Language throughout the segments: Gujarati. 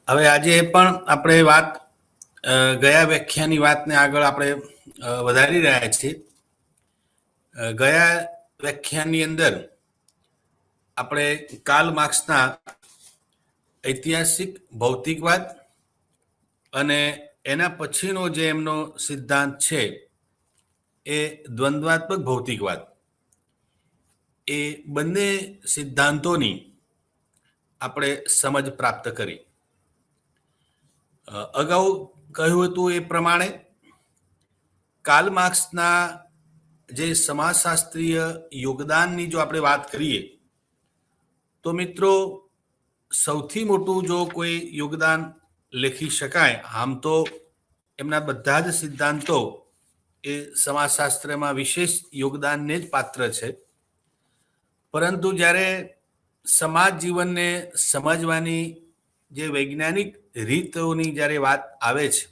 હવે આજે પણ આપણે વાત ગયા વ્યાખ્યાનની વાતને આગળ આપણે વધારી રહ્યા છીએ. ગયા વ્યાખ્યાનની અંદર આપણે કાર્લ માર્ક્સના ઐતિહાસિક ભૌતિકવાદ અને એના પછીનો જે એમનો સિદ્ધાંત છે એ દ્વંદ્વાત્મક ભૌતિકવાદ, એ બંને સિદ્ધાંતોની આપણે સમજ પ્રાપ્ત કરી. અગાઉ કહ્યું હતું એ પ્રમાણે કાર્લ માર્ક્સના જે સમાજશાસ્ત્રીય યોગદાનની જો આપણે વાત કરીએ તો મિત્રો સૌથી મોટું જો કોઈ યોગદાન લખી શકાય, આમ તો એમના બધા જ સિદ્ધાંતો એ સમાજશાસ્ત્રમાં વિશેષ યોગદાનને જ પાત્ર છે, પરંતુ જ્યારે સમાજ જીવનને સમજવાની જે વૈજ્ઞાનિક રીતોની જ્યારે વાત આવે છે,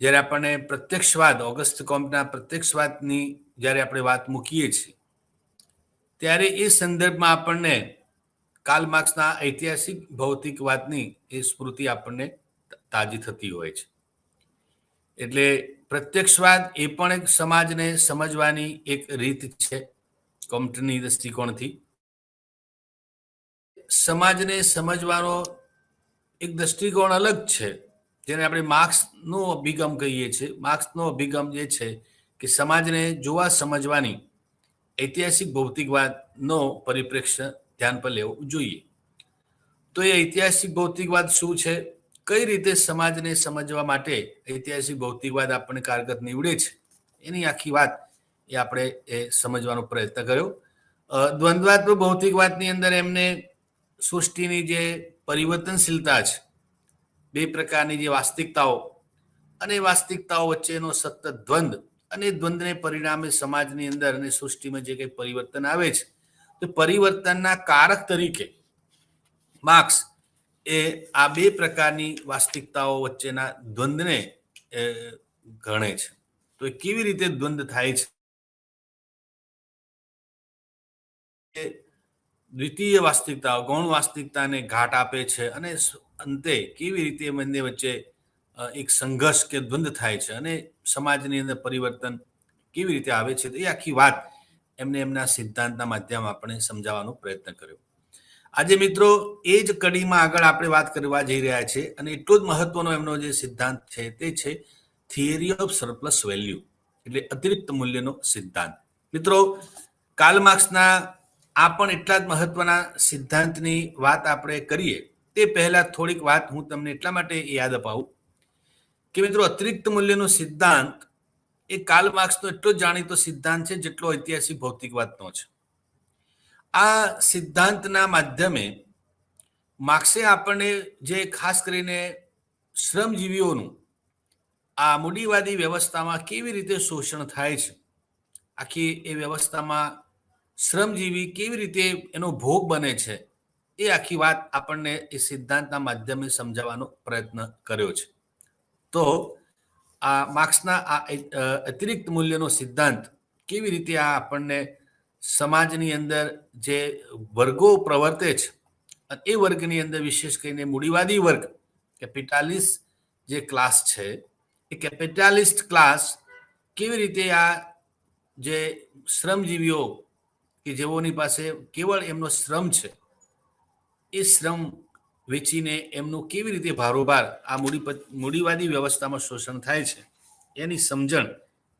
જ્યારે આપણને પ્રત્યક્ષવાદ, ઓગસ્ટ કોમ્ટના પ્રત્યક્ષવાદની જ્યારે આપણે વાત મૂકીએ છીએ, ત્યારે એ સંદર્ભમાં આપણને કાર્લ માર્ક્સના ઐતિહાસિક ભૌતિકવાદની એ સ્મૃતિ આપણને તાજી થતી હોય છે. એટલે પ્રત્યક્ષવાદ એ પણ એક સમાજને સમજવાની એક રીત છે કોમ્ટની દૃષ્ટિકોણથી. સમાજને સમજવાનો એક દૃષ્ટિકોણ અલગ છે, જેને આપણે માર્ક્સનો અભિગમ કહીએ છીએ. માર્ક્સનો અભિગમ જે છે કે સમાજને જોવા સમજવાની ઐતિહાસિક ભૌતિકવાદનો પરિપ્રેક્ષ્ય ધ્યાન પર લેવું જોઈએ. તો એ ઐતિહાસિક ભૌતિકવાદ શું છે, કઈ રીતે સમાજને સમજવા માટે ઐતિહાસિક ભૌતિકવાદ આપણને કારગર નીવડે છે, એની આખી વાત એ આપણે સમજવાનો પ્રયત્ન કર્યો. દ્વંદ્વાત્મક ભૌતિકવાદની અંદર એમને સૃષ્ટિની જે પરિવર્તનશીલતા છે, બે પ્રકારની જે વાસ્તવિકતાઓ અને વાસ્તવિકતાઓ વચ્ચેનો સતત દ્વંદ, અને દ્વંદને પરિણામે સમાજની અંદર અને સૃષ્ટિમાં જે કંઈ પરિવર્તન આવે છે, તો પરિવર્તનના કારક તરીકે માર્ક્સ એ આ બે પ્રકારની વાસ્તવિકતાઓ વચ્ચેના દ્વંદને ગણે છે. તો એ કેવી રીતે દ્વંદ થાય છે, દ્વિતીય વાસ્તવિકતાઓ ગૌણ વાસ્તવિકતાને ઘાટ આપે છે, અને અંતે કેવી રીતે બંને વચ્ચે એક સંઘર્ષ કે દ્વંદ થાય છે, અને સમાજની અંદર પરિવર્તન કેવી રીતે આવે છે, એ આખી વાત એમને એમના સિદ્ધાંતના માધ્યમ આપણે સમજાવવાનો પ્રયત્ન કર્યો. આજે મિત્રો એ જ કડીમાં આગળ આપણે વાત કરવા જઈ રહ્યા છીએ, અને એટલો જ મહત્વનો એમનો જે સિદ્ધાંત છે તે છે થિયરી ઓફ સરપ્લસ વેલ્યુ, એટલે અતિરિક્ત મૂલ્યનો સિદ્ધાંત. મિત્રો કાર્લ માર્ક્સના આ પણ એટલા જ મહત્વના સિદ્ધાંતની વાત આપણે કરીએ તે પહેલા થોડીક વાત હું તમને એટલા માટે યાદ અપાવું કે મિત્રો અતિરિક્ત મૂલ્યનો સિદ્ધાંત એ કાર્લ માર્ક્સનો એટલો જ જાણીતો સિદ્ધાંત છે જેટલો ઐતિહાસિક ભૌતિકવાદનો છે. આ સિદ્ધાંતના માધ્યમે માર્ક્સે આપણને જે ખાસ કરીને શ્રમજીવીઓનું આ મૂડીવાદી વ્યવસ્થામાં કેવી રીતે શોષણ થાય છે, આખી એ વ્યવસ્થામાં શ્રમજીવી કેવી રીતે એનો ભોગ બને છે, એ આખી વાત આપણને એ સિદ્ધાંતના માધ્યમે સમજાવવાનો પ્રયત્ન કર્યો છે. તો આ માર્ક્સના આ અતિરિક્ત મૂલ્યનો સિદ્ધાંત કેવી રીતે આ આપણને સમાજની અંદર જે વર્ગો પ્રવર્તે છે, એ વર્ગની અંદર વિશેષ કરીને મૂડીવાદી વર્ગ, કેપિટાલિસ્ટ જે ક્લાસ છે, એ કેપિટાલિસ્ટ ક્લાસ કેવી રીતે આ જે શ્રમજીવીઓ કે જેઓની પાસે કેવળ એમનો શ્રમ છે, એ શ્રમ વેચીને એમનું કેવી રીતે ભારોભાર આ મૂડીવાદી વ્યવસ્થામાં શોષણ થાય છે, એની સમજણ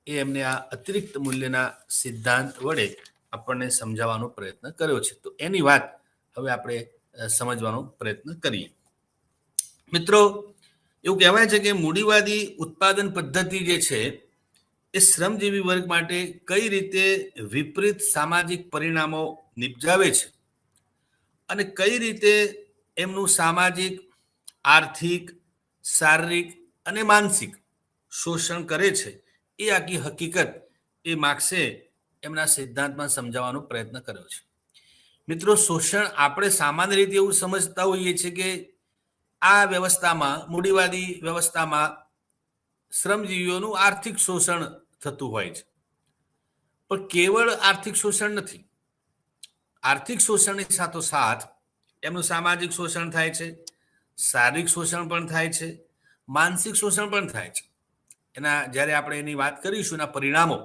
એ એમને આ અતિરિક્ત મૂલ્યના સિદ્ધાંત વડે આપણને સમજાવવાનો પ્રયત્ન કર્યો છે. તો એની વાત હવે આપણે સમજવાનો પ્રયત્ન કરીએ. મિત્રો એવું કહેવાય છે કે મૂડીવાદી ઉત્પાદન પદ્ધતિ જે છે એ શ્રમજીવી વર્ગ માટે કઈ રીતે વિપરીત સામાજિક પરિણામો નિપજાવે છે, અને કઈ રીતે એમનું સામાજિક, આર્થિક, શારીરિક અને માનસિક શોષણ કરે છે, એ આખી હકીકત એ માર્ક્સે એમના સિદ્ધાંતમાં સમજાવવાનો પ્રયત્ન કર્યો છે. મિત્રો શોષણ આપણે સામાન્ય રીતે એવું સમજતા હોઈએ છીએ કે આ વ્યવસ્થામાં, મૂડીવાદી વ્યવસ્થામાં શ્રમજીવીઓનું આર્થિક શોષણ થતું હોય છે, પણ કેવળ આર્થિક શોષણ નથી. આર્થિક શોષણની સાથોસાથ એમનું સામાજિક શોષણ થાય છે, શારીરિક શોષણ પણ થાય છે, માનસિક શોષણ પણ થાય છે. એના જ્યારે આપણે એની વાત કરીશું એના પરિણામો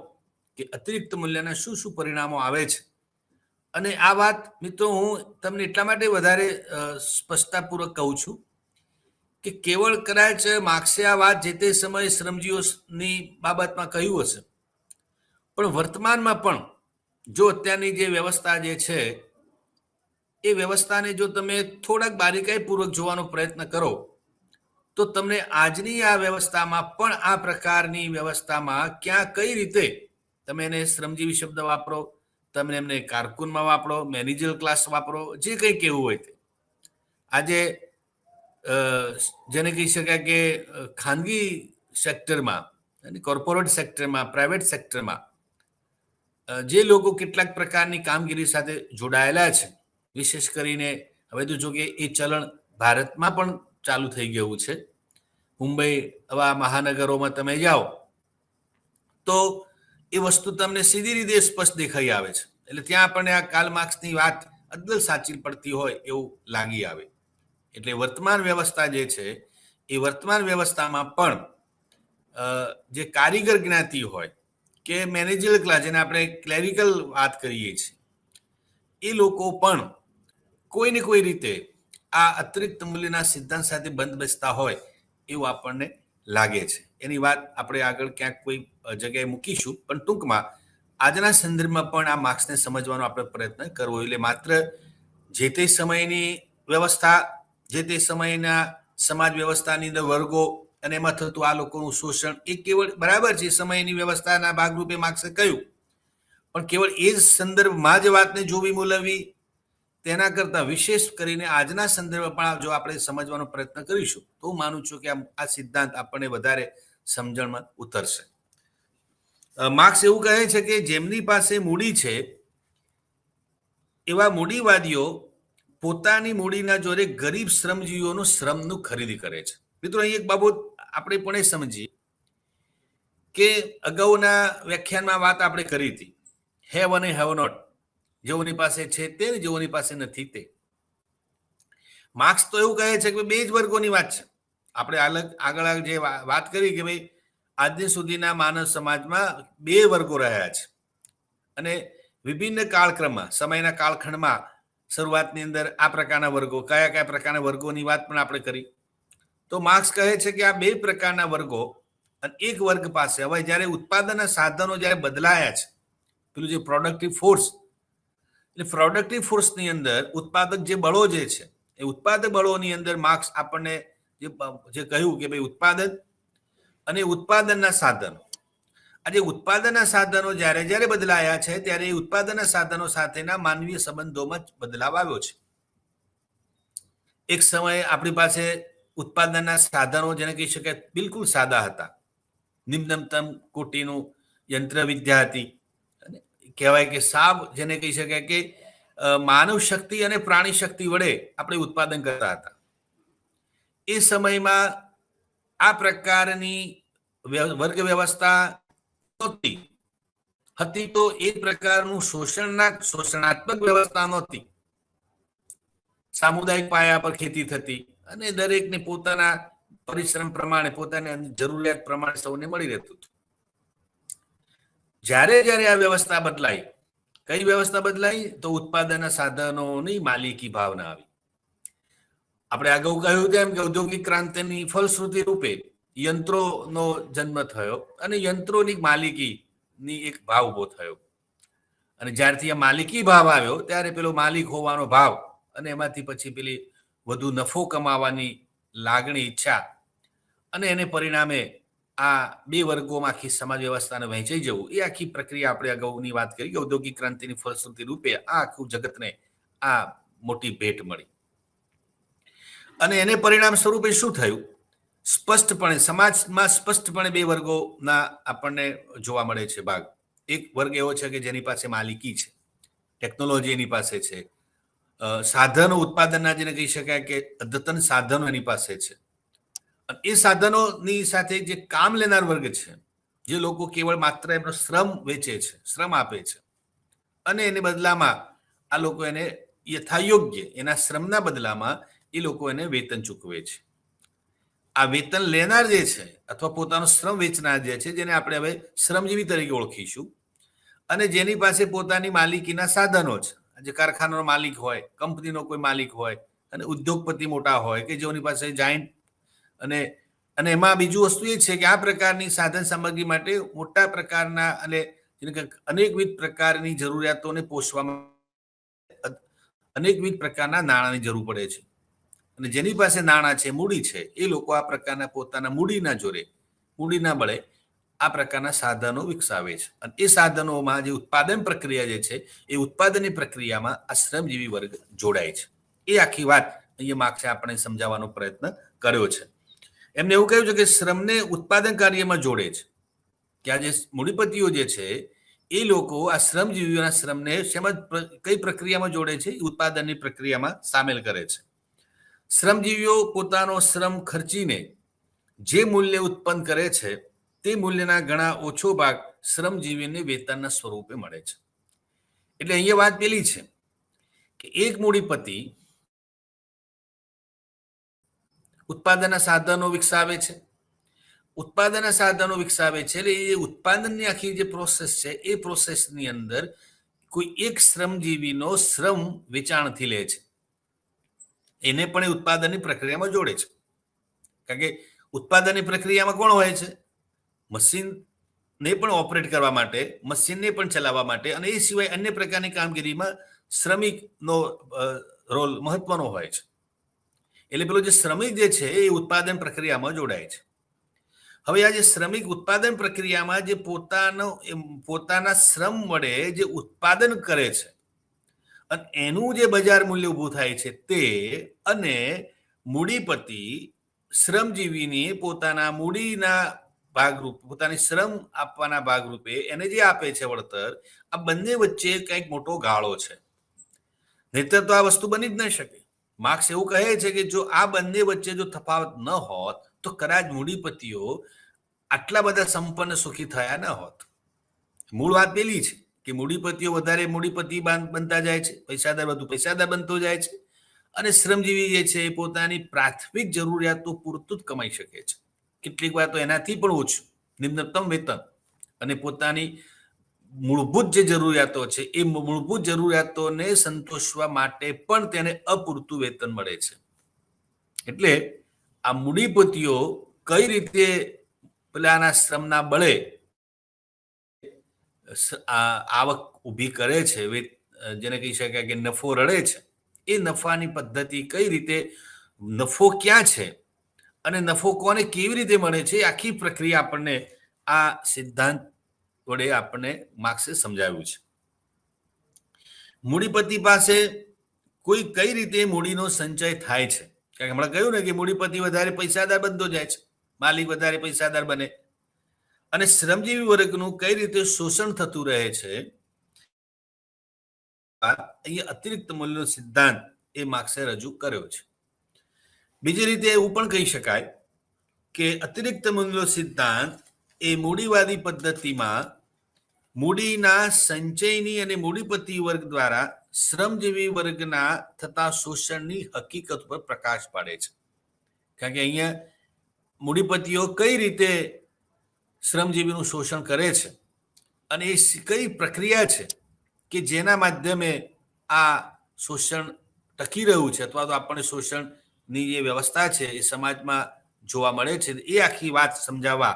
કે અતિરિક્ત મૂલ્યના શું શું પરિણામો આવે છે, અને આ વાત મિત્રો હું તમને એટલા માટે વધારે સ્પષ્ટતાપૂર્વક કહું છું કે કેવળ કદાચ માર્ક્સે આ વાત જે તે સમયે શ્રમજીવીઓની બાબતમાં કહ્યું હશે, પણ વર્તમાનમાં પણ જો અત્યારની જે વ્યવસ્થા જે છે એ વ્યવસ્થાને જો તમે થોડાક બારીકાઈપૂર્વક જોવાનો પ્રયત્ન કરો તો તમને આજની આ વ્યવસ્થામાં પણ આ પ્રકારની વ્યવસ્થામાં ક્યાં કઈ રીતે તમે એને શ્રમજીવી શબ્દ વાપરો, તમે એમને કારકુનમાં વાપરો, મેનેજર ક્લાસ વાપરો, જે કંઈ કહેવું હોય તે આજે જેને કહી શકાય કે ખાનગી સેક્ટરમાં અને કોર્પોરેટ સેક્ટરમાં, પ્રાઇવેટ સેક્ટરમાં જે લોકો કેટલાક પ્રકારની કામગીરી સાથે જોડાયેલા છે, વિશેષ કરીને હવે તો જો કે એ ચલણ ભારતમાં પણ ચાલુ થઈ ગયું છે. મુંબઈ આવા મહાનગરોમાં તમે જાઓ તો એ વસ્તુ તમને સીધી રીતે સ્પષ્ટ દેખાઈ આવે છે. એટલે ત્યાં આપણને આ કાર્લ માર્ક્સની વાત અદ્દલ સાચી પડતી હોય એવું લાગી આવે. એટલે વર્તમાન વ્યવસ્થા જે છે એ વર્તમાન વ્યવસ્થામાં પણ જે કારીગર જ્ઞાતિ હોય કે મેનેજર ક્લાસ, જેને આપણે ક્લેરિકલ વાત કરીએ છીએ, એ લોકો પણ કોઈ ને કોઈ રીતે આ અતિરિક્ત મૂલ્યના સિદ્ધાંત સાથે બંધ બેસતા હોય એવું આપણને લાગે છે. એની વાત આપણે આગળ ક્યાંક કોઈ જગ્યાએ મૂકીશું, પણ ટૂંકમાં આજના સંદર્ભમાં પણ આ માર્ક્સને સમજવાનો આપણે પ્રયત્ન કરવો. એટલે માત્ર જે તે સમયની વ્યવસ્થા, જે તે સમયના સમાજ વ્યવસ્થાની અંદર વર્ગો અને એમાં થતું આ લોકોનું શોષણ એ કેવળ બરાબર છે, સમયની વ્યવસ્થાના ભાગરૂપે માર્ક્સે કહ્યું, પણ કેવળ એ જ સંદર્ભમાં જ વાતને જોવી મૂલવવી તેના કરતાં વિશેષ કરીને આજના સંદર્ભમાં જો આપણે સમજવાનો પ્રયત્ન કરીશું તો હું માનું છું કે આ સિદ્ધાંત આપણને વધારે સમજણમાં ઉતરશે. માર્ક્સ એવું કહે છે કે જેમની પાસે મૂડી છે એવા મૂડીવાદીઓ પોતાની મૂડીના જોરે ગરીબ શ્રમજીવીઓનું શ્રમનું ખરીદી કરે છે. મિત્રો અહીં એક બાબત આપણે પણ એ સમજીએ કે અગાઉના વ્યાખ્યાનમાં વાત આપણે કરી હતી, હેવ અને હેવ નોટ, જેઓની પાસે છે તે ને જેઓની પાસે નથી તે. માર્ક્સ તો એવું કહે છે કે બે જ વર્ગોની વાત છે. આપણે આગળ જે વાત કરી કે ભાઈ આજની સુધીના માનવ સમાજમાં બે વર્ગો રહ્યા છે અને વિભિન્ન કાળક્રમમાં, સમયના કાળખંડમાં શરૂઆતની અંદર આ પ્રકારના વર્ગો, કયા કયા પ્રકારના વર્ગોની વાત પણ આપણે કરી. તો માર્ક્સ કહે છે કે આ બે પ્રકારના વર્ગો અને એક વર્ગ પાસે હવે જ્યારે ઉત્પાદનના સાધનો જ્યારે બદલાયા છે, પેલું જે પ્રોડક્ટિવ ફોર્સ, એટલે પ્રોડક્ટિવ ફોર્સની અંદર ઉત્પાદક જે બળો જે છે એ ઉત્પાદક બળોની અંદર માર્ક્સ આપણને જે કહ્યું કે ભાઈ ઉત્પાદન અને ઉત્પાદનના સાધનો, આજે ઉત્પાદનના સાધનો જ્યારે જ્યારે બદલાયા છે ત્યારે એ ઉત્પાદનના સાધનો સાથેના માનવીય સંબંધોમાં બદલાવ આવ્યો છે. એક સમયે આપણી પાસે ઉત્પાદનના સાધનો જેને કહી શકાય બિલકુલ સાદા હતા, નિમ્નતમ કોટીનું યંત્ર વિદ્યા હતી, અને કહેવાય કે સાવ જેને કહી શકાય કે માનવ શક્તિ અને પ્રાણી શક્તિ વડે આપણે ઉત્પાદન કરતા હતા. એ સમયમાં આ પ્રકારની વર્ગ વ્યવસ્થા હતી તો એ પ્રકારનું શોષણાત્મક વ્યવસ્થા નહોતી. સામુદાયિક પાયા પર ખેતી થતી અને દરેકને પોતાના પરિશ્રમ પ્રમાણે, પોતાની જરૂરિયાત પ્રમાણે સૌને મળી રહેતું હતું. જ્યારે જ્યારે આ વ્યવસ્થા બદલાઈ, કઈ વ્યવસ્થા બદલાઈ? તો ઉત્પાદનના સાધનોની માલિકી ભાવના આવી. આપણે અગાઉ કહ્યું તેમ કે ઔદ્યોગિક ક્રાંતિની ફલશ્રુતિ રૂપે યંત્રોનો જન્મ થયો અને યંત્રોની માલિકીની એક ભાવ ઉભો થયો. અને જ્યારથી આ માલિકી ભાવ આવ્યો ત્યારે પેલો માલિક હોવાનો ભાવ અને એમાંથી પછી પેલી વધુ નફો કમાવાની લાગણી, ઈચ્છા, અને એને પરિણામે આ બે વર્ગોમાં આખી સમાજ વ્યવસ્થાને વહેંચાઈ જવું, એ આખી પ્રક્રિયા આપણે અગાઉની વાત કરી કે ઔદ્યોગિક ક્રાંતિની ફલશ્રુતિ રૂપે આ આખું જગતને આ મોટી ભેટ મળી. અને એને પરિણામ સ્વરૂપે શું થયું? સ્પષ્ટપણે સમાજમાં સ્પષ્ટપણે બે વર્ગોના આપણને જોવા મળે છે ભાગ. એક વર્ગ એવો છે કે જેની પાસે માલિકી છે, ટેકનોલોજી એની પાસે છે, સાધનો ઉત્પાદનના જેને કહી શકાય કે અદ્યતન સાધનો એની પાસે છે. એ સાધનોની સાથે જે કામ લેનાર વર્ગ છે, જે લોકો કેવળ માત્ર એમનો શ્રમ વેચે છે, શ્રમ આપે છે, અને એને બદલામાં આ લોકો એને યથાયોગ્ય એના શ્રમના બદલામાં એ લોકો એને વેતન ચૂકવે છે. આ વેતન લેનાર જે છે અથવા પોતાનો શ્રમ વેચનાર જે છે, જેને આપણે હવે શ્રમજીવી તરીકે ઓળખીશું, અને જેની પાસે પોતાની માલિકીના સાધનો છે, જે કારખાનાનો માલિક હોય, કંપનીનો કોઈ માલિક હોય, અને ઉદ્યોગપતિ મોટા હોય કે જેઓની પાસે જાયન્ટ અને અને એમાં બીજું વસ્તુ એ છે કે આ પ્રકારની સાધન સામગ્રી માટે મોટા પ્રકારના અને અનેકવિધ પ્રકારની જરૂરિયાતોને પોષવામાં અનેકવિધ પ્રકારના નાણાંની જરૂર પડે છે. અને જેની પાસે નાણાં છે, મૂડી છે, એ લોકો આ પ્રકારના પોતાના મૂડીના બળે આ પ્રકારના સાધનો વિકસાવે છે. અને એ સાધનોમાં જે ઉત્પાદન પ્રક્રિયા જે છે, એ ઉત્પાદનની પ્રક્રિયામાં આ શ્રમજીવી વર્ગ જોડાય છે. એ આખી વાત અહીંયા માર્ક્સે આપણે સમજાવવાનો પ્રયત્ન કર્યો છે. એમને એવું કહ્યું છે કે શ્રમને ઉત્પાદન કાર્યમાં જોડે છે, કે આ જે મૂડીપતિઓ જે છે એ લોકો આ શ્રમજીવીઓના શ્રમને કઈ પ્રક્રિયામાં જોડે છે? ઉત્પાદનની પ્રક્રિયામાં સામેલ કરે છે. શ્રમજીવીઓ પોતાનો શ્રમ ખર્ચીને જે મૂલ્ય ઉત્પન્ન કરે છે તે મૂલ્યના ઘણા ઓછો ભાગ શ્રમજીવીને વેતનના સ્વરૂપે મળે છે. એટલે અહીંયા વાત પેલી છે કે એક મૂડીપતિ ઉત્પાદનના સાધનો વિકસાવે છે. ઉત્પાદનના સાધનો વિકસાવે છે એટલે એ ઉત્પાદનની આખી જે પ્રોસેસ છે એ પ્રોસેસની અંદર કોઈ એક શ્રમજીવીનો શ્રમ વેચાણથી લે છે. એને પણ એ ઉત્પાદનની પ્રક્રિયામાં જોડે છે. કારણ કે ઉત્પાદનની પ્રક્રિયામાં કોણ હોય છે? મશીનને પણ ઓપરેટ કરવા માટે, મશીનને પણ ચલાવવા માટે, અને એ સિવાય અન્ય પ્રકારની કામગીરીમાં શ્રમિકનો રોલ મહત્વનો હોય છે. એટલે પેલો જે શ્રમિક જે છે એ ઉત્પાદન પ્રક્રિયામાં જોડાય છે. હવે આ જે શ્રમિક ઉત્પાદન પ્રક્રિયામાં જે પોતાના શ્રમ વડે જે ઉત્પાદન કરે છે અને એનું જે બજાર મૂલ્ય ઊભું થાય છે તે, અને મૂડીપતિ શ્રમજીવીની પોતાના મૂડીના ભાગરૂપે, પોતાની શ્રમ આપવાના ભાગરૂપે એને જે આપે છે વળતર, આ બંને વચ્ચે કંઈક મોટો ગાળો છે. નહીતર તો આ વસ્તુ બની જ ન શકે. માર્ક્સ એવું કહે છે કે જો આ બંને વચ્ચે જો તફાવત ન હોત તો કદાચ મૂડીપતિઓ આટલા બધા સંપન્ન સુખી થયા ન હોત. મૂળ વાત પેલી છે કે મૂડીપતિઓ વધારે મૂડીપતિ બનતા જાય છે, પૈસાદાર વધુ પૈસાદાર બનતો જાય છે, અને શ્રમજીવી જે છે એ પોતાની પ્રાથમિક જરૂરિયાતો પૂરતું જ કમાઈ શકે છે. કેટલીક વાર તો એનાથી પણ ઓછું, નિમ્નતમ વેતન, અને પોતાની મૂળભૂત જે જરૂરિયાતો છે એ મૂળભૂત જરૂરિયાતોને સંતોષવા માટે પણ તેને અપૂરતું વેતન મળે છે. એટલે આ મૂડીપતિઓ કઈ રીતે પેલાના શ્રમના બળે આવક ઊભી કરે છે, જેને કહી શકાય કે નફો રળે છે, એ નફાની પદ્ધતિ કઈ રીતે, નફો ક્યાં છે અને નફો કોને કેવી રીતે મળે છે, આખી પ્રક્રિયા આપણને આ સિદ્ધાંત વડે આપણને માર્ક્સે સમજાવ્યું છે. મૂડીપતિ પાસે કઈ રીતે મૂડીનો સંચય થાય છે? કારણ કે હમણાં કહ્યું ને કે મૂડીપતિ વધારે પૈસાદાર બનતો જાય છે, માલિક વધારે પૈસાદાર બને, અને શ્રમજીવી વર્ગનું કઈ રીતે શોષણ થતું રહે છે. અહીંયા અતિરિક્ત મૂલ્યનો સિદ્ધાંત એ માર્ક્સે રજૂ કર્યો છે. બીજી રીતે એવું પણ કહી શકાય કે અતિરિક્ત મૂલ્યનો સિદ્ધાંત એ મૂડીવાદી પદ્ધતિમાં મૂડીના સંચયની અને મૂડીપતિ વર્ગ દ્વારા શ્રમજીવી વર્ગના થતા શોષણની હકીકત પર પ્રકાશ પાડે છે. કારણ કે અહીંયા મૂડીપતિઓ કઈ રીતે શ્રમજીવીનું શોષણ કરે છે અને એ કઈ પ્રક્રિયા છે કે જેના માધ્યમે આ શોષણ ટકી રહ્યું છે, અથવા તો આપણને શોષણની જે વ્યવસ્થા છે એ સમાજમાં જોવા મળે છે. એ આખી વાત સમજાવવા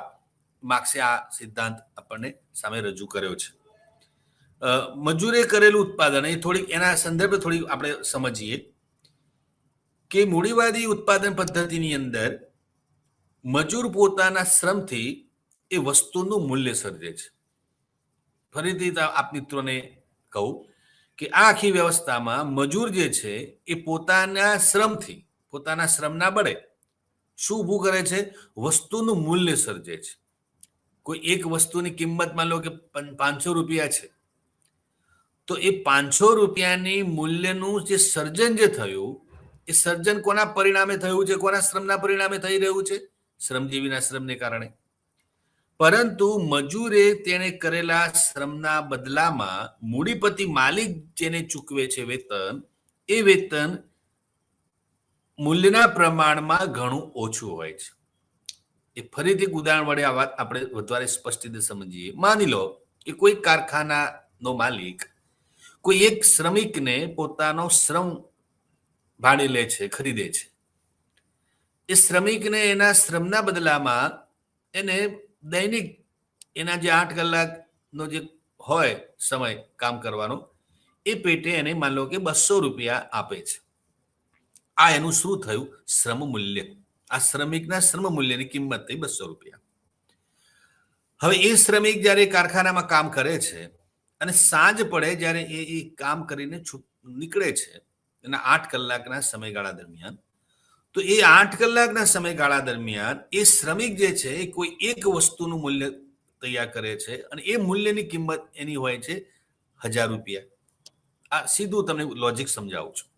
માર્ક્સે આ સિદ્ધાંત આપણને સામે રજૂ કર્યો છે. મજૂરે કરેલું ઉત્પાદન, એ થોડીક એના સંદર્ભે થોડીક આપણે સમજીએ કે મૂડીવાદી ઉત્પાદન પદ્ધતિની અંદર મજૂર પોતાના શ્રમથી એ વસ્તુનું મૂલ્ય સર્જે છે. ફરીથી આપ મિત્રોને કહું કે આ આખી વ્યવસ્થામાં મજૂર જે છે એ પોતાના શ્રમથી, પોતાના શ્રમના બળે શું ઊભું કરે છે? વસ્તુનું મૂલ્ય સર્જે છે. કોઈ એક વસ્તુની કિંમત માન લો કે 500 રૂપિયા છે, તો એ 500 રૂપિયાની મૂલ્યનું જે સર્જન જે થયું, એ સર્જન કોના પરિણામે થયું છે? કોના શ્રમના પરિણામે થઈ રહ્યું છે? શ્રમજીવીના શ્રમને કારણે. પરંતુ મજૂરે તેને કરેલા શ્રમના બદલામાં મૂડીપતિ માલિક જેને ચૂકવે છે વેતન, એ વેતન મૂલ્યના પ્રમાણમાં ઘણું ઓછું હોય છે. એ ફરીથી એક ઉદાહરણ વડે આ વાત આપણે વધારે સ્પષ્ટ રીતે સમજીએ. માની લો કે કોઈ કારખાનાનો માલિક કોઈ એક શ્રમિકને પોતાનો શ્રમ ભાડે લે છે, ખરીદે છે. એ શ્રમિકને એના શ્રમના બદલામાં એને દૈનિક એના જે 8 કલાકનો જે હોય સમય કામ કરવાનો, એ પેટે એને માન લો કે 200 રૂપિયા આપે છે. આ એનું શું થયું? શ્રમ મૂલ્ય. આ શ્રમિકના શ્રમ મૂલ્યની કિંમત થઈ 200 રૂપિયા. હવે એ શ્રમિક જ્યારે કારખાનામાં કામ કરે છે અને સાંજ પડે જ્યારે એ કામ કરીને નીકળે છે એના 8 કલાકના સમયગાળા દરમિયાન, તો એ 8 કલાકના સમયગાળા દરમિયાન એ શ્રમિક જે છે એ કોઈ એક વસ્તુનું મૂલ્ય તૈયાર કરે છે અને એ મૂલ્યની કિંમત એની હોય છે 1000 રૂપિયા. આ સીધું તમને લોજિક સમજાવું છું.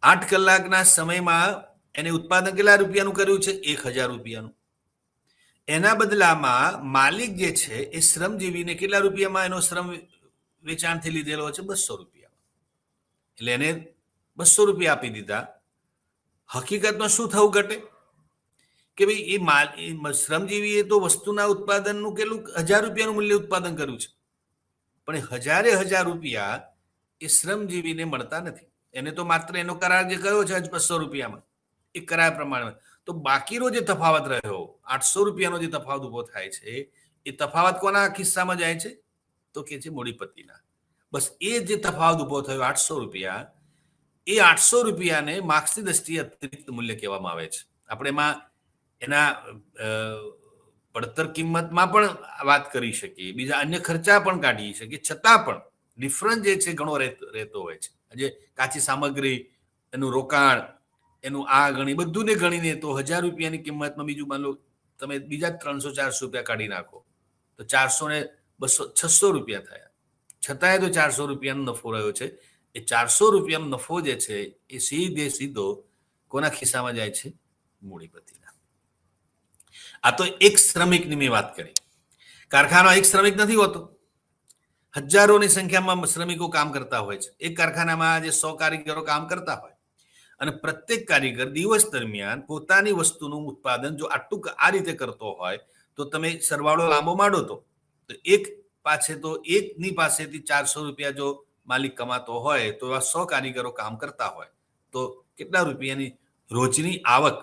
8 કલાકના સમયમાં એને ઉત્પાદન કેટલા રૂપિયાનું કર્યું છે? 1000 રૂપિયાનું. એના બદલામાં માલિક જે છે એ શ્રમજીવીને કેટલા રૂપિયામાં એનો શ્રમ વેચાણથી લીધેલો છે? 200 રૂપિયા. એટલે એને 200 રૂપિયા આપી દીધા. હકીકતમાં શું થવું ઘટે? કે ભાઈ એ શ્રમજીવીએ તો વસ્તુના ઉત્પાદનનું કેટલું 1000 રૂપિયાનું મૂલ્ય ઉત્પાદન કર્યું છે, પણ 1000 રૂપિયા એ શ્રમજીવીને મળતા નથી. એને તો માત્ર એનો કરાર જે કયો છે 200 રૂપિયામાં, એ કરાર પ્રમાણે. તો બાકીનો જે તફાવત રહ્યો 800 રૂપિયાનો જે તફાવત ઉભો થાય છે, એ તફાવત કોના ખિસ્સામાં જાય છે? તો કે છે મૂડીપતિના. બસ એ જે તફાવત ઉભો થયો 800 રૂપિયા, એ 800 રૂપિયાને માર્ક્સની દ્રષ્ટિએ અતિરિક્ત મૂલ્ય કહેવામાં આવે છે. આપણે એમાં એના પડતર કિંમતમાં પણ વાત કરી શકીએ, બીજા અન્ય ખર્ચા પણ કાઢી શકીએ, છતાં પણ ડિફરન્સ જે છે ઘણો રહેતો હોય છે. જે કાચી સામગ્રી, એનું રોકાણ, એનું આ ગણી બધું ને ગણીને તો 1000 રૂપિયાની કિંમતમાં બીજું માન લો તમે બીજા 300-400 રૂપિયા કાઢી નાખો તો 400 ને 200 600 રૂપિયા થયા. છતાંય તો 400 રૂપિયાનો નફો રહ્યો છે. એ 400 રૂપિયાનો નફો જે છે એ સીધો કોના ખિસ્સામાં જાય છે? મૂડીપતિના. આ તો એક શ્રમિકની મેં વાત કરી. કારખાનો એક શ્રમિક નથી હોતો, હજારોની સંખ્યામાં શ્રમિકો કામ કરતા હોય છે. એક કારખાનામાં જે 100 કારીગરો કામ કરતા હોય અને પ્રત્યેક કારીગર દિવસ દરમિયાન પોતાની વસ્તુનું ઉત્પાદન જો આટલું આ રીતે કરતો હોય તો તમે સરવાળો લાંબો માંડો તો એકની પાસેથી 400 રૂપિયા જો માલિક કમાતો હોય તો આ 100 કારીગરો કામ કરતા હોય તો કેટલા રૂપિયાની રોજની આવક,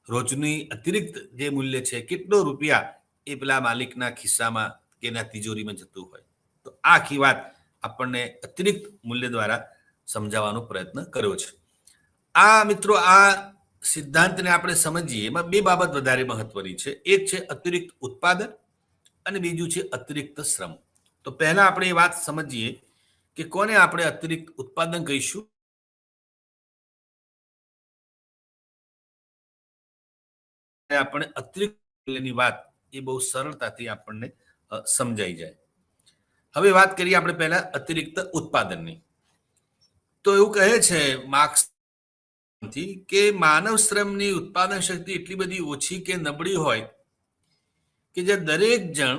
રોજની અતિરિક્ત જે મૂલ્ય છે, કેટલો રૂપિયા એ પેલા માલિકના ખિસ્સામાં કે એના તિજોરીમાં જતું હોય. તો આ આખી વાત આપણને અતિરિક્ત મૂલ્ય દ્વારા સમજાવવાનો પ્રયત્ન કર્યો છે. આ મિત્રો, આ સિદ્ધાંતને આપણે સમજીએ એમાં બે બાબત વધારે મહત્વની છે. એક છે અતિરિક્ત ઉત્પાદન અને બીજું છે અતિરિક્ત શ્રમ. તો પહેલા આપણે એ વાત સમજીએ કે કોને આપણે અતિરિક્ત ઉત્પાદન કહીશું. આપણે અતિરિક્ત મૂલ્યની વાત એ બહુ સરળતાથી આપણને સમજાઈ જાય. હવે વાત કરીએ આપણે પહેલા અતિરિક્ત ઉત્પાદનની. તો એવું કહે છે માર્ક્સ કે માનવ શ્રમની ઉત્પાદન શક્તિ એટલી બધી ઓછી કે નબળી હોય કે જે દરેક જણ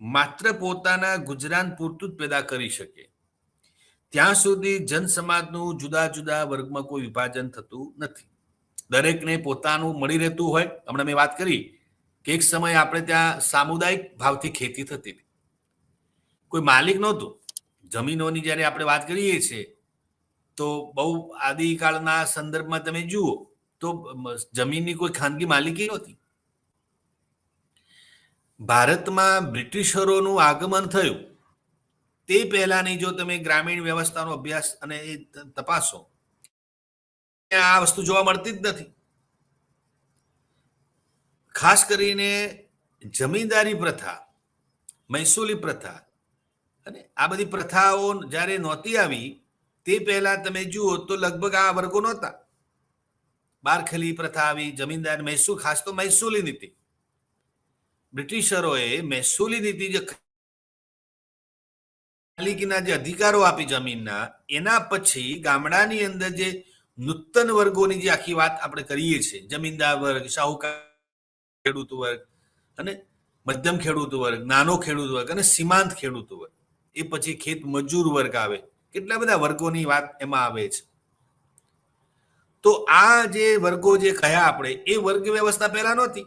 માત્ર પોતાના ગુજરાન પૂરતું જ પેદા કરી શકે ત્યાં સુધી જનસમાજનું જુદા જુદા વર્ગમાં કોઈ વિભાજન થતું નથી. દરેકને પોતાનું મળી રહેતું હોય. હમણાં મેં વાત કરી કે એક સમય આપણે ત્યાં સામુદાયિક ભાવથી ખેતી થતી હતી, કોઈ માલિક નહોતું. જમીનોની જ્યારે આપણે વાત કરીએ છીએ તો બહુ આદિકાળના સંદર્ભમાં તમે જુઓ તો જમીનની કોઈ ખાનગી માલિકી નહોતી. ભારતમાં બ્રિટિશરોનું આગમન થયું તે પહેલાની જો તમે ગ્રામીણ વ્યવસ્થાનો અભ્યાસ અને એ તપાસો, આ વસ્તુ જોવા મળતી જ નથી. ખાસ કરીને જમીનદારી પ્રથા, મહેસૂલી પ્રથા અને આ બધી પ્રથાઓ જ્યારે નહોતી આવી તે પહેલા તમે જુઓ તો લગભગ આ વર્ગો નહોતા. બારખલી પ્રથા આવી, જમીનદાર મહેસૂલ, ખાસ તો મહેસૂલી નીતિ. બ્રિટિશરોએ મહેસૂલી નીતિ જે માલિકીના જે અધિકારો આપી જમીનના, એના પછી ગામડાની અંદર જે નૂતન વર્ગોની જે આખી વાત આપણે કરીએ છીએ, જમીનદાર વર્ગ, શાહુકાર ખેડૂત વર્ગ અને મધ્યમ ખેડૂત વર્ગ, નાનો ખેડૂત વર્ગ અને સીમાંત ખેડૂત વર્ગ, એ પછી ખેત મજૂર વર્ગ આવે. કેટલા બધા વર્ગોની વાત એમાં આવે છે. તો આ જે વર્ગો જે કયા આપણે, એ વર્ગ વ્યવસ્થા પહેલા નહોતી,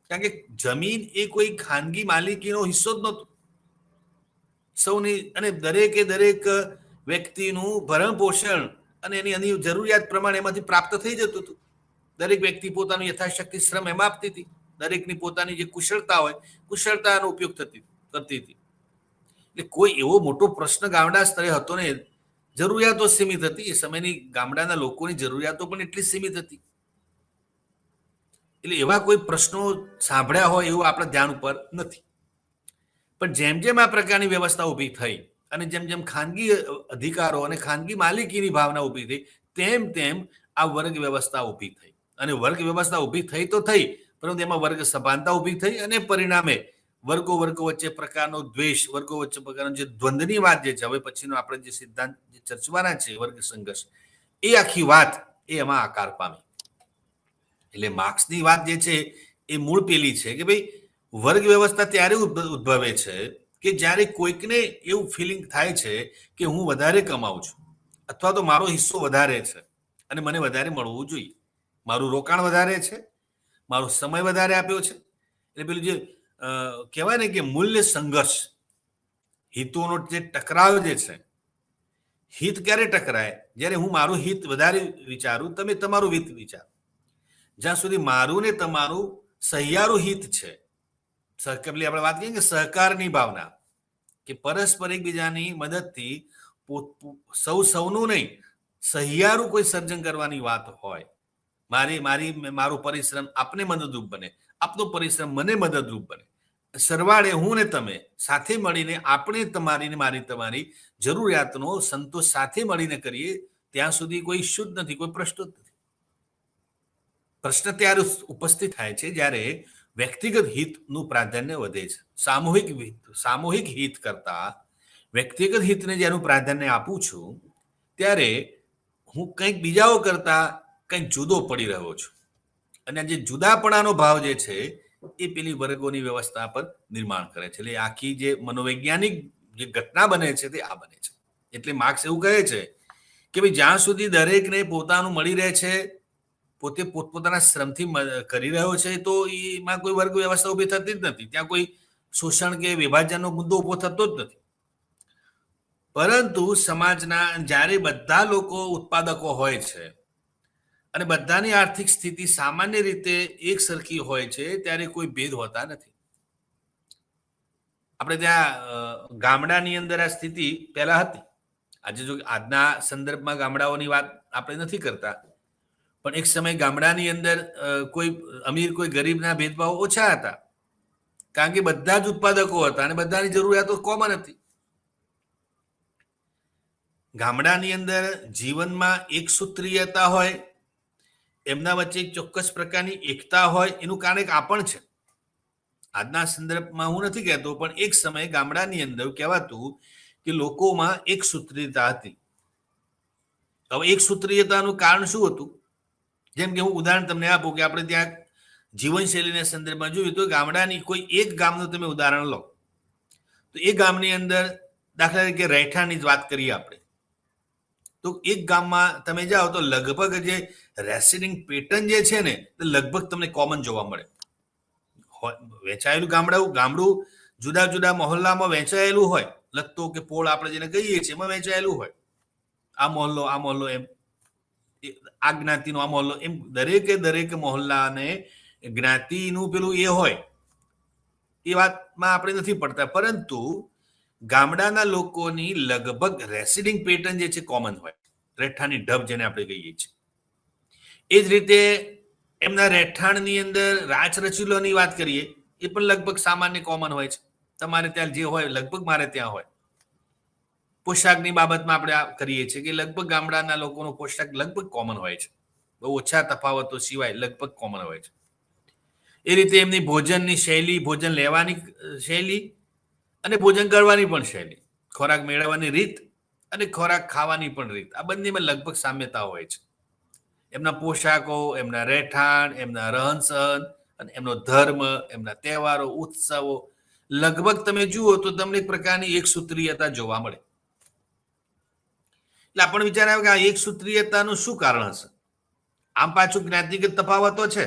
કારણ કે જમીન એ કોઈ ખાનગી માલિકીનો હિસ્સો જ નહોતો. સૌની અને દરેકે દરેક વ્યક્તિનું ભરણ પોષણ અને એની જરૂરિયાત પ્રમાણે એમાંથી પ્રાપ્ત થઈ જતું હતું. દરેક વ્યક્તિ પોતાનું યથાશક્તિ શ્રમ એમાં આપતી હતી. દરેકની પોતાની જે કુશળતા હોય, કુશળતાનો ઉપયોગ કરતી હતી. એટલે કોઈ એવો મોટો પ્રશ્ન ગામડા સ્તરે હતો ને. જરૂરિયાતો સીમિત હતી. એ સમયની ગામડાના લોકોની જરૂરિયાતો પણ એટલી સીમિત હતી. એટલે એવા કોઈ પ્રશ્નો સાંભળ્યા હોય એવું આપણા ધ્યાન ઉપર નથી. પણ જેમ જેમ આ પ્રકારની વ્યવસ્થા ઊભી થઈ અને જેમ જેમ ખાનગી અધિકારો અને ખાનગી માલિકીની ભાવના ઊભી થઈ, તેમ તેમ આ વર્ગ વ્યવસ્થા ઊભી થઈ. અને વર્ગ વ્યવસ્થા ઊભી થઈ તો થઈ, પરંતુ એમાં વર્ગ સભાનતા ઊભી થઈ અને પરિણામે વર્ગો વચ્ચે પ્રકારનો દ્વેષ, વર્ગો વચ્ચે પ્રકારનો જે દ્વંદ્વની વાત જે છે, હવે પછીનો આપણે જે સિદ્ધાંત ચર્ચવાના છે વર્ગ સંઘર્ષ, એ આખી વાત એ એમાં આકાર પામી. એટલે માર્ક્સની વાત જે છે એ મૂળ પેલી છે કે ભાઈ વર્ગ વ્યવસ્થા ત્યારે ઉદ્ભવે છે કે જ્યારે કોઈકને એવું ફિલિંગ થાય છે કે હું વધારે કમાઉં છું, અથવા તો મારો હિસ્સો વધારે છે અને મને વધારે મળવું જોઈએ. મારું રોકાણ વધારે છે, મારો સમય વધારે આપ્યો છે. એટલે પેલું જે કહેવાય ને કે મૂલ્ય સંઘર્ષ, હિતોનો જે ટકરાવ જે છે, હિત ક્યારે ટકરાય? જ્યારે હું મારું હિત વધારે વિચારું, તમે તમારું હિત વિચારો. જ્યાં સુધી મારું ને તમારું સહિયારું હિત છે, આપણે વાત કરીએ કે સહકારની ભાવના, કે પરસ્પર એકબીજાની મદદથી સૌનું નહીં, સહિયારું કોઈ સર્જન કરવાની વાત હોય, મારો પરિશ્રમ આપને મદદરૂપ બને, આપનો પરિશ્રમ મને મદદરૂપ બને, સરવાળે હું ને તમે સાથે મળીને આપણે તમારી ને મારી તમારી જરૂરિયાતનો સંતોષ સાથે મળીને કરીએ, ત્યાં સુધી કોઈ ઇશ્યુ જ નથી, કોઈ પ્રશ્ન જ નથી. પ્રશ્ન ત્યારે ઉપસ્થિત થાય છે જ્યારે વ્યક્તિગત હિતનું પ્રાધાન્ય વધે છે. સામૂહિક હિત કરતા વ્યક્તિગત હિતને જ્યારે હું પ્રાધાન્ય આપું છું, ત્યારે હું કંઈક બીજાઓ કરતા કંઈક જુદો પડી રહ્યો છું. અને જે જુદાપણાનો ભાવ જે છે એ પેલી વર્ગોની વ્યવસ્થા પર નિર્માણ કરે છે. એટલે આખી જે મનોવૈજ્ઞાનિક જે ઘટના બને છે તે આ બને છે. એટલે માર્ક્સ એવું કહે છે કે ભાઈ જ્યાં સુધી દરેકને પોતાનું મળી રહે છે, પોતે પોતપોતાના શ્રમથી કરી રહ્યો છે, તો એમાં કોઈ વર્ગ વ્યવસ્થા ઉભી થતી જ નથી. ત્યાં કોઈ શોષણ કે વિભાજનનો મુદ્દો ઉભો થતો જ નથી. પરંતુ સમાજના જ્યારે બધા લોકો ઉત્પાદકો હોય છે અને બધાની આર્થિક સ્થિતિ સામાન્ય રીતે એક સરખી હોય છે, ત્યારે કોઈ ભેદ હોતા નથી. આપણે ત્યાં ગામડાની અંદર આ સ્થિતિ પહેલા હતી. આજે જો આજના સંદર્ભમાં ગામડાઓની વાત આપણે નથી કરતા, પણ એક સમય ગામડાની અંદર કોઈ અમીર કોઈ ગરીબના ભેદભાવ ઓછા હતા, કારણ કે બધા જ ઉત્પાદકો હતા અને બધાની જરૂરિયાતો કોમન હતી. ગામડાની અંદર જીવનમાં એક સૂત્રીયતા હોય, એમના વચ્ચે એક ચોક્કસ પ્રકારની એકતા હોય, એનું કારણ એક આ પણ છે. આજના સંદર્ભમાં હું નથી કહેતો, પણ એક સમયે ગામડાની અંદર કહેવાતું કે લોકોમાં એક સૂત્રીયતા હતી. હવે એક સૂત્રીયતાનું કારણ શું હતું? જેમ કે હું ઉદાહરણ તમને આપું કે આપણે ત્યાં જીવનશૈલીના સંદર્ભમાં જોયું તો ગામડાની કોઈ એક ગામનું તમે ઉદાહરણ લો, તો એ ગામની અંદર દાખલા તરીકે રહેઠાણની જ વાત કરીએ આપણે, તો એક ગામમાં તમે જાઓ તો લગભગ જે રેસિડિંગ પેટર્ન જે છે ને, તે લગભગ તમને કોમન જોવા મળે. વહેંચાયેલું ગામડું જુદા જુદા મહોલ્લામાં વહેંચાયેલું હોય, લત્તો કે પોળ આપણે જેને કહીએ છીએ એમાં વહેંચાયેલું હોય. આ મોહલ્લો એમ, આ જ્ઞાતિનો આ મહોલ્લો એમ, દરેક મહોલ્લાને જ્ઞાતિનું પેલું એ હોય, એ વાતમાં આપણે નથી પડતા. પરંતુ ગામડાના લોકોની લગભગ રેસિડિંગ પેટર્ન જે છે કોમન હોય, રહેઠાણની ઢબ જેને આપણે કહીએ છીએ. એ જ રીતે એમના રહેઠાણની અંદર રાચરચીલોની વાત કરીએ, એ પણ લગભગ સામાન્ય કોમન હોય છે. તમારે ત્યાં જે હોય લગભગ મારે ત્યાં હોય. પોશાકની બાબતમાં આપણે કરીએ છીએ કે લગભગ ગામડાના લોકોનો પોશાક લગભગ કોમન હોય છે, બહુ ઓછા તફાવતો સિવાય લગભગ કોમન હોય છે. એ રીતે એમની ભોજનની શૈલી, ભોજન લેવાની શૈલી અને ભોજન કરવાની પણ શૈલી, ખોરાક મેળવવાની રીત અને ખોરાક ખાવાની પણ રીત, આ બંનેમાં લગભગ સામ્યતા હોય છે. એમના પોશાકો, એમના રહેઠાણ, એમના રહન સહન અને એમનો ધર્મ, એમના તહેવારો, ઉત્સવો, લગભગ તમે જુઓ તો તમને એક પ્રકારની એક સૂત્રીયતા જોવા મળે. એટલે આપણને વિચાર આવે કે આ એક સૂત્રીયતાનું શું કારણ હશે? આમ પાછું જ્ઞાતિગત તફાવતો છે.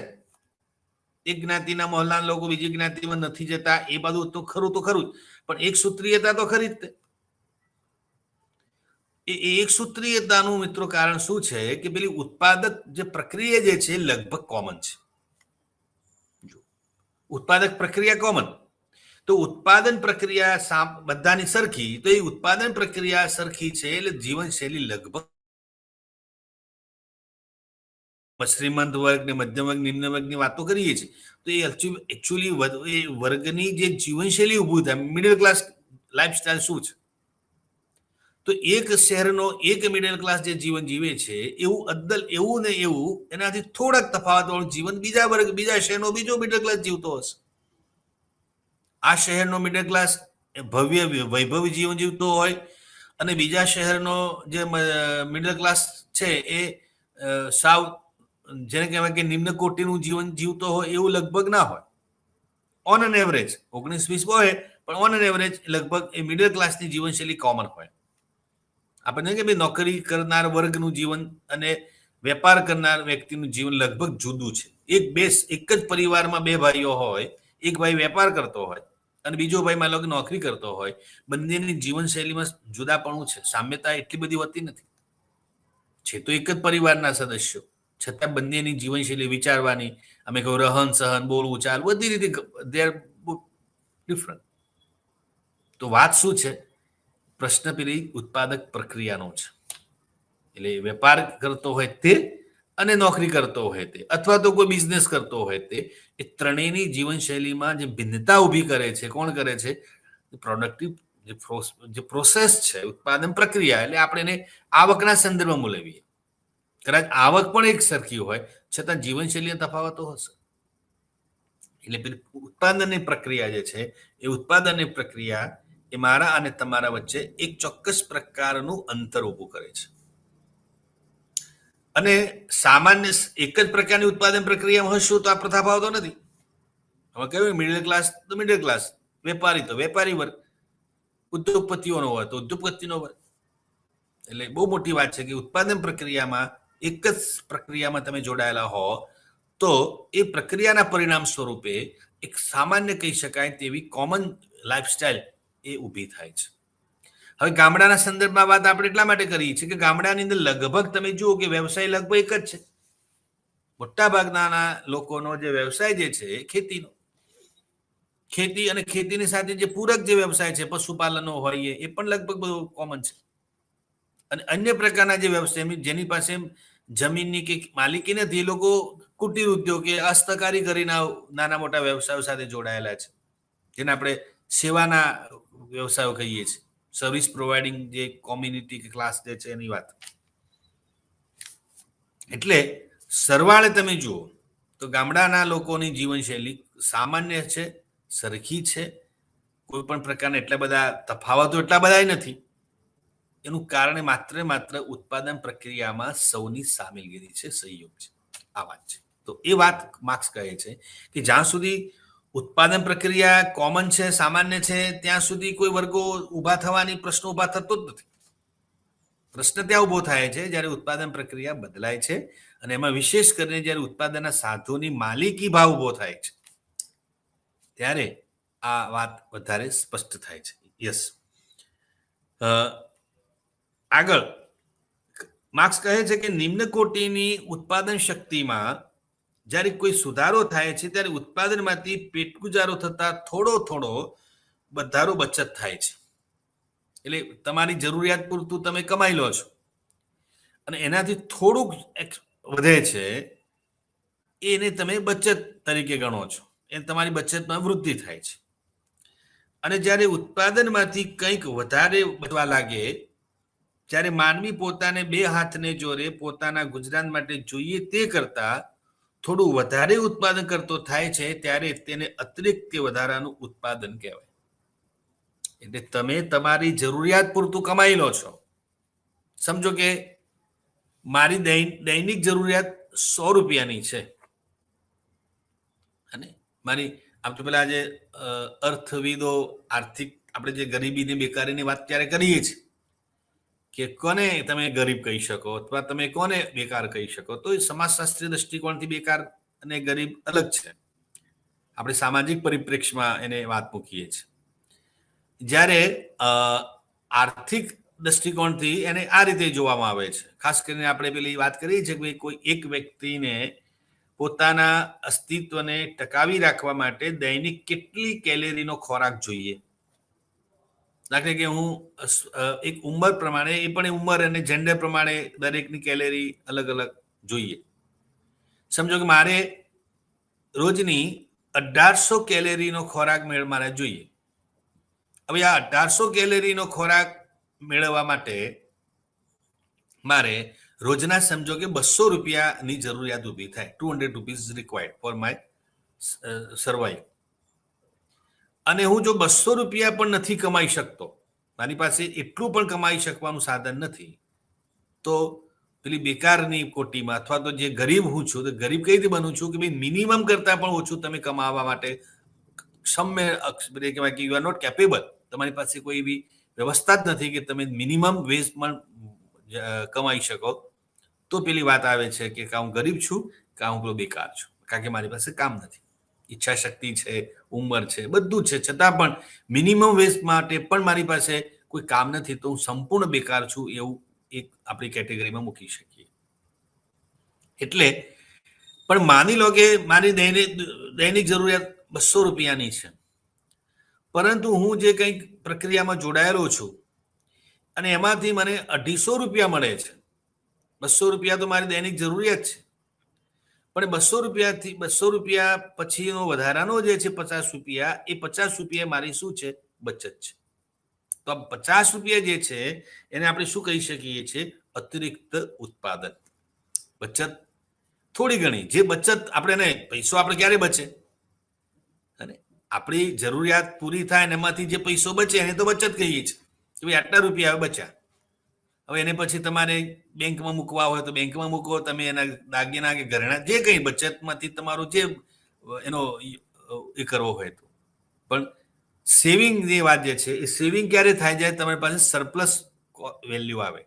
એક જ્ઞાતિના મહોલ્લાના લોકો બીજી જ્ઞાતિમાં નથી જતા, એ બધું તો ખરું જ, પણ એક સૂત્રીયતા તો ખરી જ તે. એ એક સૂત્રીયતાનું મિત્રો કારણ શું છે કે પેલી ઉત્પાદક જે પ્રક્રિયા જે છે લગભગ કોમન છે. ઉત્પાદક પ્રક્રિયા કોમન, તો ઉત્પાદન પ્રક્રિયા બધાની સરખી, તો એ ઉત્પાદન પ્રક્રિયા સરખી છે એટલે જીવનશૈલી લગભગ શ્રીમંત વર્ગ ને મધ્યમ વર્ગ નિમ્ન વર્ગની વાતો કરીએ છીએ, તો એ એકચ્યુઅલી વર્ગની જે જીવનશૈલી ઊભું થાય, મિડલ ક્લાસ લાઈફસ્ટાઈલ શું છે, તો એક શહેરનો એક મિડલ ક્લાસ જે જીવન જીવે છે એવું ને એવું એનાથી થોડાક તફાવતવાળું જીવન બીજા શહેરનો બીજો મિડલ ક્લાસ જીવતો હશે. આ શહેરનો મિડલ ક્લાસ ભવ્ય વૈભવી જીવન જીવતો હોય અને બીજા શહેરનો જે મિડલ ક્લાસ છે એ સાવ જેને કહેવાય કે નિમ્ન કોટીનું જીવન જીવતો હોય એવું લગભગ ના હોય. ઓન એન એવરેજ 19-20 હોય, પણ ઓન એન એવરેજ લગભગ એ મિડલ ક્લાસની જીવનશૈલી કોમન હોય. આપણને કે ભાઈ નોકરી કરનાર વર્ગનું જીવન અને વેપાર કરનાર વ્યક્તિનું જીવન લગભગ જુદું છે. એક જ પરિવારમાં બે ભાઈઓ હોય, એક ભાઈ વેપાર કરતો હોય અને બીજો ભાઈ માનો કે નોકરી કરતો હોય, બંનેની જીવનશૈલીમાં જુદાપણું છે, સામ્યતા એટલી બધી હોતી નથી. છે તો એક જ પરિવારના સદસ્યો, છતાં બંનેની જીવનશૈલી વિચારવાની, અમે કહું રહન સહન, બોલવું ચાલ, બધી રીતે દે આર ડિફરન્ટ. તો વાત શું છે? પ્રશ્ન પેલી ઉત્પાદક પ્રક્રિયાનો છે. એટલે વેપાર કરતો હોય તે અને નોકરી કરતો હોય તે અથવા તો કોઈ બિઝનેસ કરતો હોય તે, એ ત્રણેયની જીવનશૈલીમાં જે ભિન્નતા ઊભી કરે છે, કોણ કરે છે? પ્રોડક્ટિવ જે પ્રોસેસ છે, ઉત્પાદન પ્રક્રિયા, એટલે આપણે એને આવકના સંદર્ભમાં લેવીએ. કદાચ આવક પણ એક સરખી હોય છતાં જીવનશૈલીના તફાવતો હશે. એટલે પેલી ઉત્પાદનની પ્રક્રિયા જે છે એ ઉત્પાદનની પ્રક્રિયા એ મારા અને તમારા વચ્ચે એક ચોક્કસ પ્રકારનું અંતર ઊભું કરે છે. અને સામાન્ય એક જ પ્રકારની ઉત્પાદન પ્રક્રિયામાં હશું તો આ તફાવતો નથી. હવે કહ્યું મિડલ ક્લાસ તો મિડલ ક્લાસ, વેપારી તો વેપારી વર્ગ, ઉદ્યોગપતિઓનો હોય તો ઉદ્યોગપતિનો વર્ગ. એટલે બહુ મોટી વાત છે કે ઉત્પાદન પ્રક્રિયામાં એક જ પ્રક્રિયામાં તમે જોડાયેલા હો તો એ પ્રક્રિયાના પરિણામ સ્વરૂપે એક સામાન્ય કહી શકાય તેવી કોમન લાઈફસ્ટાઈલ એ ઊભી થાય છે. હવે ગામડાના સંદર્ભમાં વાત આપણે એટલા માટે કરીએ છીએ કે ગામડાની અંદર લગભગ તમે જુઓ કે વ્યવસાય લગભગ એક જ છે. મોટા ભાગના લોકોનો જે વ્યવસાય જે છે ખેતીનો, ખેતી અને ખેતીની સાથે જે પૂરક જે વ્યવસાય છે પશુપાલનો હોય એ પણ લગભગ બધું કોમન છે. અને અન્ય પ્રકારના જે વ્યવસાય જેની પાસે જમીનની કે માલિકી નથી, એ લોકો કુટીર ઉદ્યોગ કે હસ્તકારીગરીના નાના મોટા વ્યવસાયો સાથે જોડાયેલા છે, જેને આપણે સેવાના વ્યવસાયો કહીએ છીએ, સર્વિસ પ્રોવાઇડિંગ જે કોમ્યુનિટી કે ક્લાસ જે છે એની વાત. એટલે સરવાળે તમે જુઓ તો ગામડાના લોકોની જીવનશૈલી સામાન્ય છે, સરખી છે, કોઈ પણ પ્રકારના એટલા બધા તફાવતો એટલા બધા નથી. એનું કારણ માત્ર ઉત્પાદન પ્રક્રિયામાં સૌની સામેલગીરી છે, સહયોગ છે. આ વાત છે. તો એ વાત માર્ક્સ કહે છે કે જ્યાં સુધી ઉત્પાદન પ્રક્રિયા કોમન છે, સામાન્ય છે, ત્યાં સુધી કોઈ વર્ગો ઊભા થવાની પ્રશ્ન ઊભા થતો જ નથી. પ્રશ્ન ત્યાં ઊભો થાય છે જ્યારે ઉત્પાદન પ્રક્રિયા બદલાય છે અને એમાં વિશેષ કરીને જ્યારે ઉત્પાદનના સાધુની માલિકી ભાવ ઊભો થાય છે ત્યારે આ વાત વધારે સ્પષ્ટ થાય છે. યસ. આગળ માર્ક્સ કહે છે કે નિમ્ન કોટીની ઉત્પાદન શક્તિમાં જ્યારે કોઈ સુધારો થાય છે ત્યારે ઉત્પાદનમાંથી પેટ ગુજારો થતા થોડો વધારો બચત થાય છે. એટલે તમારી જરૂરિયાત પૂરતું તમે કમાઈ લો છો અને એનાથી થોડુંક વધે છે, એને તમે બચત તરીકે ગણો છો, એ તમારી બચતમાં વૃદ્ધિ થાય છે. અને જ્યારે ઉત્પાદનમાંથી કંઈક વધારે બચવા લાગે, જ્યારે માનવી પોતાને બે હાથને જોડે પોતાના ગુજરાત માટે જોઈએ તે કરતા થોડું વધારે ઉત્પાદન કરતો થાય છે ત્યારે તેને અતિરિક્ત વધારાનું ઉત્પાદન કહેવાય. એટલે તમે તમારી જરૂરિયાત પૂરતું કમાઈ લો છો. સમજો કે મારી દૈનિક જરૂરિયાત 100 રૂપિયાની છે અને મારી આમ તો પેલા જે અર્થવિદો આર્થિક આપણે જે ગરીબી ને બેકારીની વાત ત્યારે કરીએ છીએ કે કોને તમે ગરીબ કહી શકો અથવા તમે કોને બેકાર કહી શકો, તો એ સમાજશાસ્ત્રીય દ્રષ્ટિકોણથી બેકાર અને ગરીબ અલગ છે. આપણે સામાજિક પરિપ્રેક્ષ્યમાં એને વાત મૂકીએ છીએ. જ્યારે આર્થિક દ્રષ્ટિકોણથી એને આ રીતે જોવામાં આવે છે. ખાસ કરીને આપણે પેલી વાત કરીએ છીએ કે કોઈ એક વ્યક્તિને પોતાના અસ્તિત્વને ટકાવી રાખવા માટે દૈનિક કેટલી કેલેરીનો ખોરાક જોઈએ. દાખલા કે હું એક ઉંમર પ્રમાણે, એ પણ ઉંમર અને જેન્ડર પ્રમાણે દરેકની કેલેરી અલગ અલગ જોઈએ. સમજો કે મારે રોજની 1800 કેલેરીનો ખોરાક મારે જોઈએ. હવે આ 1800 કેલેરીનો ખોરાક મેળવવા માટે મારે રોજના સમજો કે 200 રૂપિયાની જરૂરિયાત ઊભી થાય. 200 rupees required for my survive. અને હું જો 200 રૂપિયા પણ નથી કમાઈ શકતો, મારી પાસે એટલું પણ કમાઈ શકવાનું સાધન નથી, તો પેલી બેકારની કોટીમાં અથવા તો જે ગરીબ હું છું, તો ગરીબ કઈ રીતે બનું છું કે ભાઈ મિનિમમ કરતા પણ ઓછું તમે કમાવા માટે કહેવાય કે યુ આર નોટ કેપેબલ. તમારી પાસે કોઈ એવી વ્યવસ્થા જ નથી કે તમે મિનિમમ વેજ પણ કમાઈ શકો. તો પેલી વાત આવે છે કે કાં હું ગરીબ છું, કાં હું પેલો બેકાર છું, કારણ કે મારી પાસે કામ નથી. ઈચ્છા શક્તિ છે, ઉંમર છે, બધું છે, છતાં પણ મિનિમમ વેજ માટે પણ મારી પાસે કોઈ કામ નથી, તો હું સંપૂર્ણ બેકાર છું એવું એક આપણી કેટેગરીમાં મૂકી શકીએ. એટલે પણ માની લો કે મારી દૈનિક જરૂરિયાત 200 રૂપિયાની છે, પરંતુ હું જે કંઈક પ્રક્રિયામાં જોડાયેલો છું અને એમાંથી મને 250 રૂપિયા મળે છે. 200 રૂપિયા તો મારી દૈનિક જરૂરિયાત છે, પણ 200 રૂપિયા પછીનો વધારાનો જે છે 50 રૂપિયા, એ 50 રૂપિયા મારી શું છે? બચત છે. તો 50 રૂપિયા જે છે એને આપણે શું કહી શકીએ છીએ? અતિરિક્ત ઉત્પાદન. બચત થોડી ઘણી જે બચત આપણે પૈસો આપણે ક્યારે બચે? અને આપણી જરૂરિયાત પૂરી થાય ને એમાંથી જે પૈસો બચે એને તો બચત કહીએ છીએ કે ભાઈ આટલા રૂપિયા બચ્યા. હવે એને પછી તમારે બેંકમાં મૂકવા હોય તો બેંકમાં મૂકો, તમે એના દાગીના કે ઘરેણા જે કંઈ બચતમાંથી તમારું જે એનો એ કરવો હોય તો. પણ સેવિંગ જે વાત જે છે, એ સેવિંગ ક્યારે થાય જાય? તમારી પાસે સરપ્લસ વેલ્યુ આવે.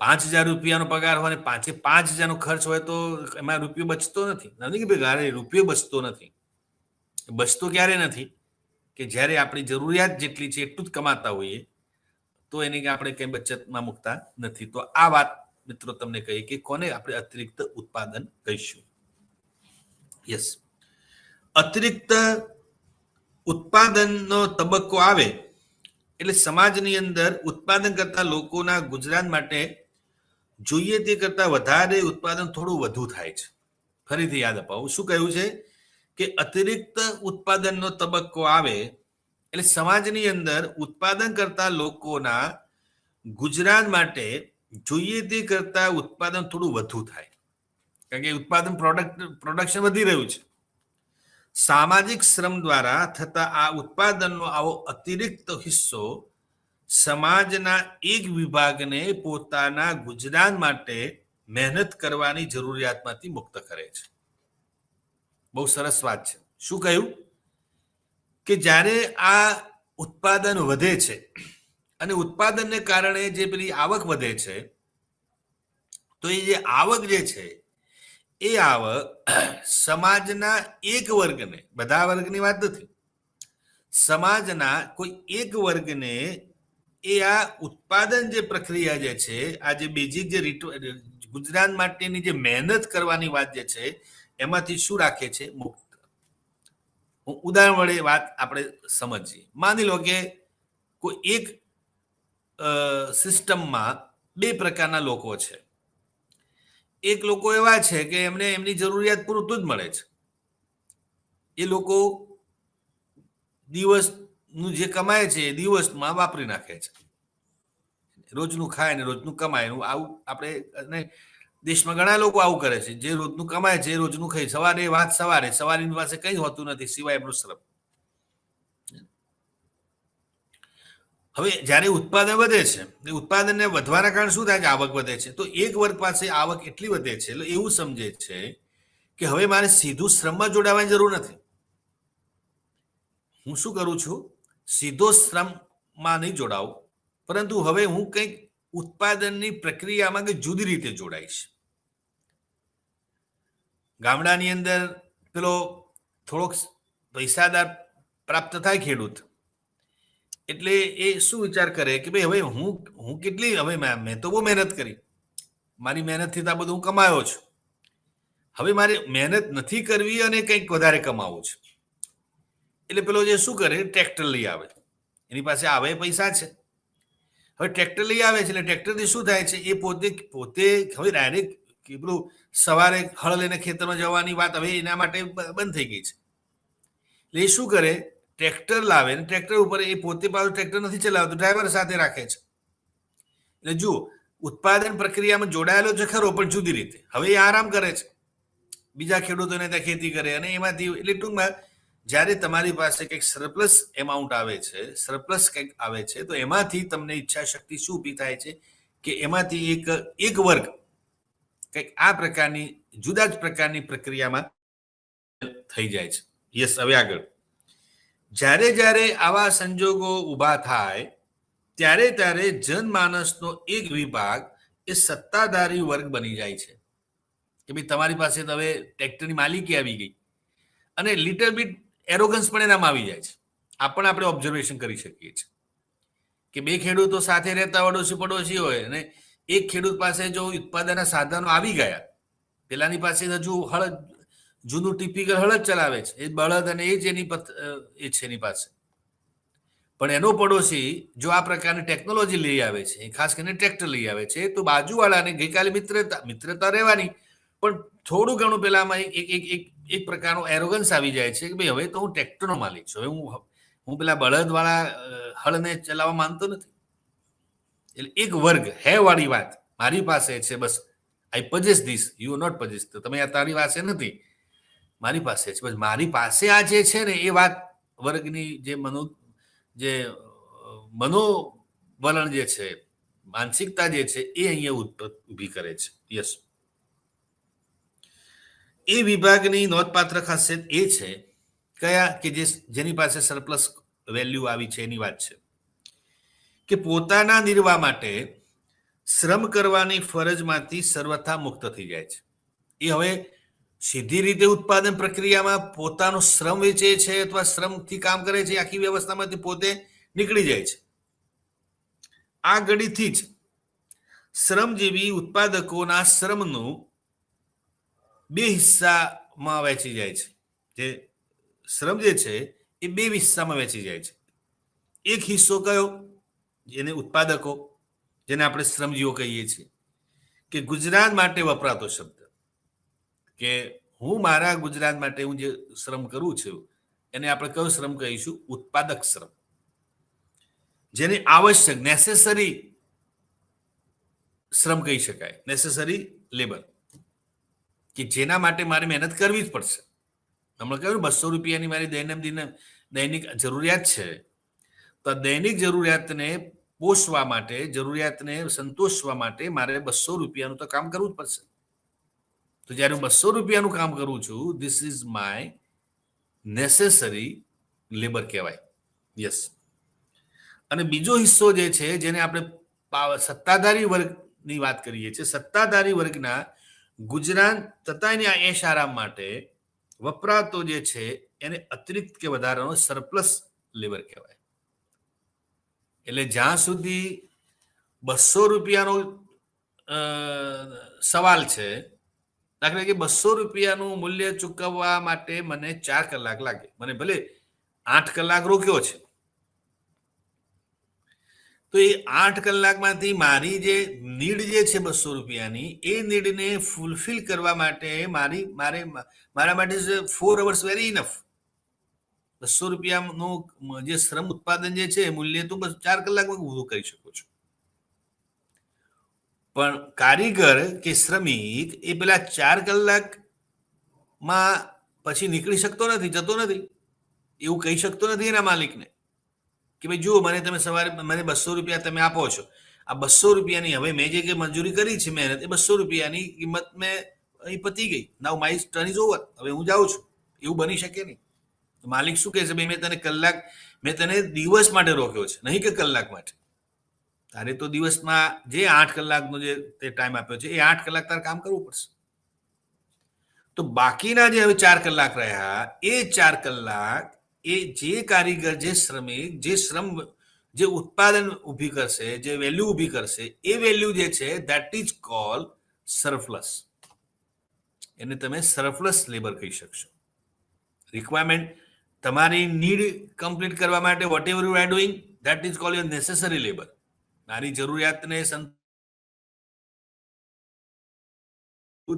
5000 રૂપિયાનો પગાર હોય ને 5000નો ખર્ચ હોય તો એમાં રૂપિયો બચતો નથી. નથી કે ભાઈ રૂપિયો બચતો નથી. બચતો ક્યારે નથી? કે જ્યારે આપણી જરૂરિયાત જેટલી છે એટલું જ કમાતા હોઈએ, તો એની આપણે કંઈ બચતમાં મૂકતા નથી. તો આ વાત મિત્રો તમને કહી કે કોને આપણે અતિરિક્ત ઉત્પાદન કહીશું. યસ, અતિરિક્ત ઉત્પાદનનો તબક્કો આવે એટલે સમાજની અંદર ઉત્પાદન કરતા લોકોના ગુજરાત માટે જોઈએ તે કરતા વધારે ઉત્પાદન થોડું વધુ થાય છે. ફરીથી યાદ અપાવું, શું કહ્યું છે કે અતિરિક્ત ઉત્પાદનનો તબક્કો આવે એટલે સમાજની અંદર ઉત્પાદન કરતા લોકોના ગુજરાત માટે જોઈએ તે કરતા ઉત્પાદન થોડું વધુ થાય, કારણ કે ઉત્પાદન પ્રોડક્શન વધી રહ્યું છે. સામાજિક શ્રમ દ્વારા થતા આ ઉત્પાદનનો આવો અતિરિક્ત હિસ્સો સમાજના એક વિભાગને પોતાના ગુજરાત માટે મહેનત કરવાની જરૂરિયાતમાંથી મુક્ત કરે છે. બહુ સરસ વાત છે. શું કહ્યું કે જ્યારે આ ઉત્પાદન વધે છે અને ઉત્પાદનને કારણે જે પેલી આવક વધે છે, તો એ જે આવક જે છે એ આવક સમાજના એક વર્ગને, બધા વર્ગની વાત નથી, સમાજના કોઈ એક વર્ગને એ આ ઉત્પાદન જે પ્રક્રિયા જે છે, આ જે બેઝિક જે ગુજરાત માટેની જે મહેનત કરવાની વાત જે છે, એમાંથી શું રાખે છે? મુક્ત. ઉદાહરણ વડે વાત આપણે સમજીએ. માની લો કે કોઈ એક સિસ્ટમમાં બે પ્રકારના લોકો છે. એક લોકો એવા છે કે એમને એમની જરૂરિયાત પૂરતું જ મળે છે. એ લોકો દિવસનું જે કમાય છે એ દિવસમાં વાપરી નાખે છે. રોજનું ખાય ને રોજનું કમાય. આવું આપણે દેશમાં ઘણા લોકો આવું કરે છે. જે રોજનું કમાય છે એ રોજનું ખાય. સવારની પાસે કંઈ હોતું નથી સિવાય એમનું શ્રમ. હવે જ્યારે ઉત્પાદન વધે છે, એ ઉત્પાદનને વધવાના કારણે શું થાય છે? આવક વધે છે. તો એક વર્ગ પાસે આવક એટલી વધે છે એટલે એવું સમજે છે કે હવે મારે સીધું શ્રમમાં જોડાવાની જરૂર નથી. હું શું કરું છું? સીધો શ્રમમાં નહીં જોડાવું, પરંતુ હવે હું કંઈક ઉત્પાદનની પ્રક્રિયામાં કંઈક જુદી રીતે જોડાઈશ. ગામડાની અંદર પેલો થોડોક પૈસાદાર પ્રાપ્ત થાય ખેડૂત, એટલે એ શું વિચાર કરે કે ભાઈ હવે હું કેટલી, હવે મેં તો બહુ મહેનત કરી, મારી મહેનતથી તો આ બધું હું કમાયો છું, હવે મારે મહેનત નથી કરવી અને કંઈક વધારે કમાવું છે. એટલે પેલો જે શું કરે, ટ્રેક્ટર લઈ આવે. એની પાસે આવે પૈસા છે, હવે ટ્રેક્ટર લઈ આવે છે એટલે ટ્રેક્ટરથી શું થાય છે, એ પોતે હવે ડાયરેક્ટ પેલું સવારે હળ લઈને ખેતરમાં જવાની વાત હવે એના માટે બંધ થઈ ગઈ છે. એટલે એ શું કરે, ટ્રેક્ટર લાવે ને ટ્રેક્ટર ઉપર એ પોતે પાછું ટ્રેક્ટર નથી ચલાવતું, ડ્રાઈવર સાથે રાખે છે. એટલે જુઓ, ઉત્પાદન પ્રક્રિયામાં જોડાયેલો છે ખરો, પણ જુદી રીતે. હવે એ આરામ કરે છે, બીજા ખેડૂતોને ત્યાં ખેતી કરે, અને એમાંથી એટલે ટૂંકમાં જ્યારે તમારી પાસે કંઈક સરપ્લસ એમાઉન્ટ આવે છે, સરપ્લસ કંઈક આવે છે, તો એમાંથી તમને ઈચ્છા શક્તિ શું ઊભી થાય છે કે એમાંથી એક વર્ગ કંઈક આ પ્રકારની જુદા જ પ્રકારની પ્રક્રિયામાં થઈ જાય છે. યસ, હવે આગળ. જ્યારે આવા સંજોગો ઊભા થાય ત્યારે જનમાનસનો એક વિભાગ એ સત્તાધારી વર્ગ બની જાય છે કે ભાઈ તમારી પાસે તો હવે ટ્રેક્ટરની માલિકી આવી ગઈ, અને લિટલ બીટ એરોગન્સ પણ એનામાં આવી જાય છે. આ પણ આપણે ઓબ્ઝર્વેશન કરી શકીએ છીએ કે બે ખેડૂતો સાથે રહેતા પડોશી હોય, અને એક ખેડૂત પાસે જો ઉત્પાદનના સાધનો આવી ગયા, પેલાની પાસે હજુ જૂનું ટિપિકલ હળદ ચલાવે છે, એ બળદ અને એ જ એની છે એની પાસે, પણ એનો પડોશી જો આ પ્રકારની ટેકનોલોજી લઈ આવે છે, ખાસ કરીને ટ્રેક્ટર લઈ આવે છે, તો બાજુવાળાને ગઈકાલે મિત્રતા રહેવાની, પણ થોડું ઘણું પેલામાં એક પ્રકારનો એરોગન્સ આવી જાય છે કે ભાઈ હવે તો હું ટ્રેક્ટરનો માલિક છું, હવે હું પેલા બળદવાળા હળને ચલાવવા માંગતો નથી. એટલે એક વર્ગ હે વાળી વાત મારી પાસે છે, બસ આઈ પજેસ ધીસ, યુ નોટ પજેસ, તો તમે તારી પાસે નથી, મારી પાસે છે, બસ મારી પાસે આ જે છે ને એ વાત વર્ગની જે મનોવલણ જે છે, માનસિકતા જે છે, એ અહીંયા ઊભી કરે છે. યસ, એ વિભાગની નોંધપાત્ર ખાસિયત એ છે કયા કે જેની પાસે સરપ્લસ વેલ્યુ આવી છે એની વાત છે કે પોતાના નિર્વાહ માટે શ્રમ કરવાની ફરજમાંથી સર્વથા મુક્ત થઈ જાય છે. એ હવે સીધી રીતે ઉત્પાદન પ્રક્રિયામાં પોતાનો શ્રમ વેચે છે અથવા શ્રમથી કામ કરે છે, આખી વ્યવસ્થામાંથી પોતે નીકળી જાય છે. આ ઘડીથી જ શ્રમજીવી ઉત્પાદકોના શ્રમનું બે હિસ્સામાં વહેંચી જાય છે. જે શ્રમ જે છે એ બે હિસ્સામાં વહેંચી જાય છે. એક હિસ્સો કયો, જેને ઉત્પાદકો, જેને આપણે શ્રમજીવો કહીએ છીએ, કે ગુજરાત માટે વપરાતો શબ્દ, કે હું મારા ગુજરાત માટે હું જે શ્રમ કરું છું એને આપણે કયો શ્રમ કહીશું, ઉત્પાદક શ્રમ, જેને આવશ્યક નેસેસરી શ્રમ કહી શકાય, નેસેસરી લેબર, કે જેના માટે મારે મહેનત કરવી જ પડશે. હમણાં કહ્યું 200 રૂપિયાની મારી દૈનિક જરૂરિયાત છે, તો દૈનિક જરૂરિયાતને પોષવા માટે, જરૂરિયાતને સંતોષવા માટે મારે 200 રૂપિયાનું તો કામ કરવું જ પડશે. તો જ્યારે હું 200 રૂપિયાનું કામ કરું છું, this is my necessary labour કહેવાય. યસ. અને બીજો હિસ્સો જે છે, જેને આપણે સત્તાધારી વર્ગની વાત કરીએ છીએ, સત્તાધારી વર્ગના ગુજરાન તથા એની એશ આરામ માટે વપરાતો જે છે એને અતિરિક્ત કે વધારાનો સરપ્લસ લેબર કહેવાય. એટલે જ્યાં સુધી 200 રૂપિયાનો સવાલ છે, દાખલા કે 200 રૂપિયાનું મૂલ્ય ચૂકવવા માટે મને 4 કલાક લાગે, મને ભલે 8 કલાક રોક્યો છે, તો એ 8 કલાકમાંથી મારી જે નીડ જે છે 200 રૂપિયાની, એ નીડને ફૂલફિલ કરવા માટે મારા માટે 4 અવર્સ વેરી ઇનફ. 200 રૂપિયાનું જે શ્રમ ઉત્પાદન જે છે મૂલ્ય તો બસ 4 કલાકમાં ઊભું કરી શકું છું. પણ કારીગર કે શ્રમિક એ પેલા 4 કલાકમાં પછી નીકળી શકતો નથી, જતો નથી, એવું કહી શકતો નથી એના માલિકને કે ભાઈ જુઓ, મને તમે સવારે મને 200 રૂપિયા તમે આપો છો, આ 200 રૂપિયાની હવે મેં જે મજૂરી કરી છે, મહેનત, એ 200 રૂપિયાની કિંમત મેં અહીં પતી ગઈ, નાઉ માય ટર્ન ઇઝ ઓવર, હવે હું જાઉં છું, એવું બની શકે નહીં. માલિક શું કહે છે, ભાઈ મેં તને દિવસ માટે રોક્યો છે, નહીં કે કલાક માટે. તારે તો દિવસમાં જે 8 કલાકનો જે તે ટાઈમ આપ્યો છે એ 8 કલાક તારે કામ કરવું પડશે. તો બાકીના જે હવે 4 કલાક રહ્યા એ 4 કલાક એ જે કારીગર, જે શ્રમિક, જે શ્રમ, જે ઉત્પાદન ઊભી કરશે, જે વેલ્યુ ઊભી કરશે, એ વેલ્યુ જે છે ધેટ ઇઝ કોલ સરપ્લસ. એને તમે સરપ્લસ લેબર કહી શકશો. રિક્વાયરમેન્ટ, તમારી નીડ કમ્પ્લીટ કરવા માટે whatever you are doing that is call your necessary labour. મારી જરૂરિયાતને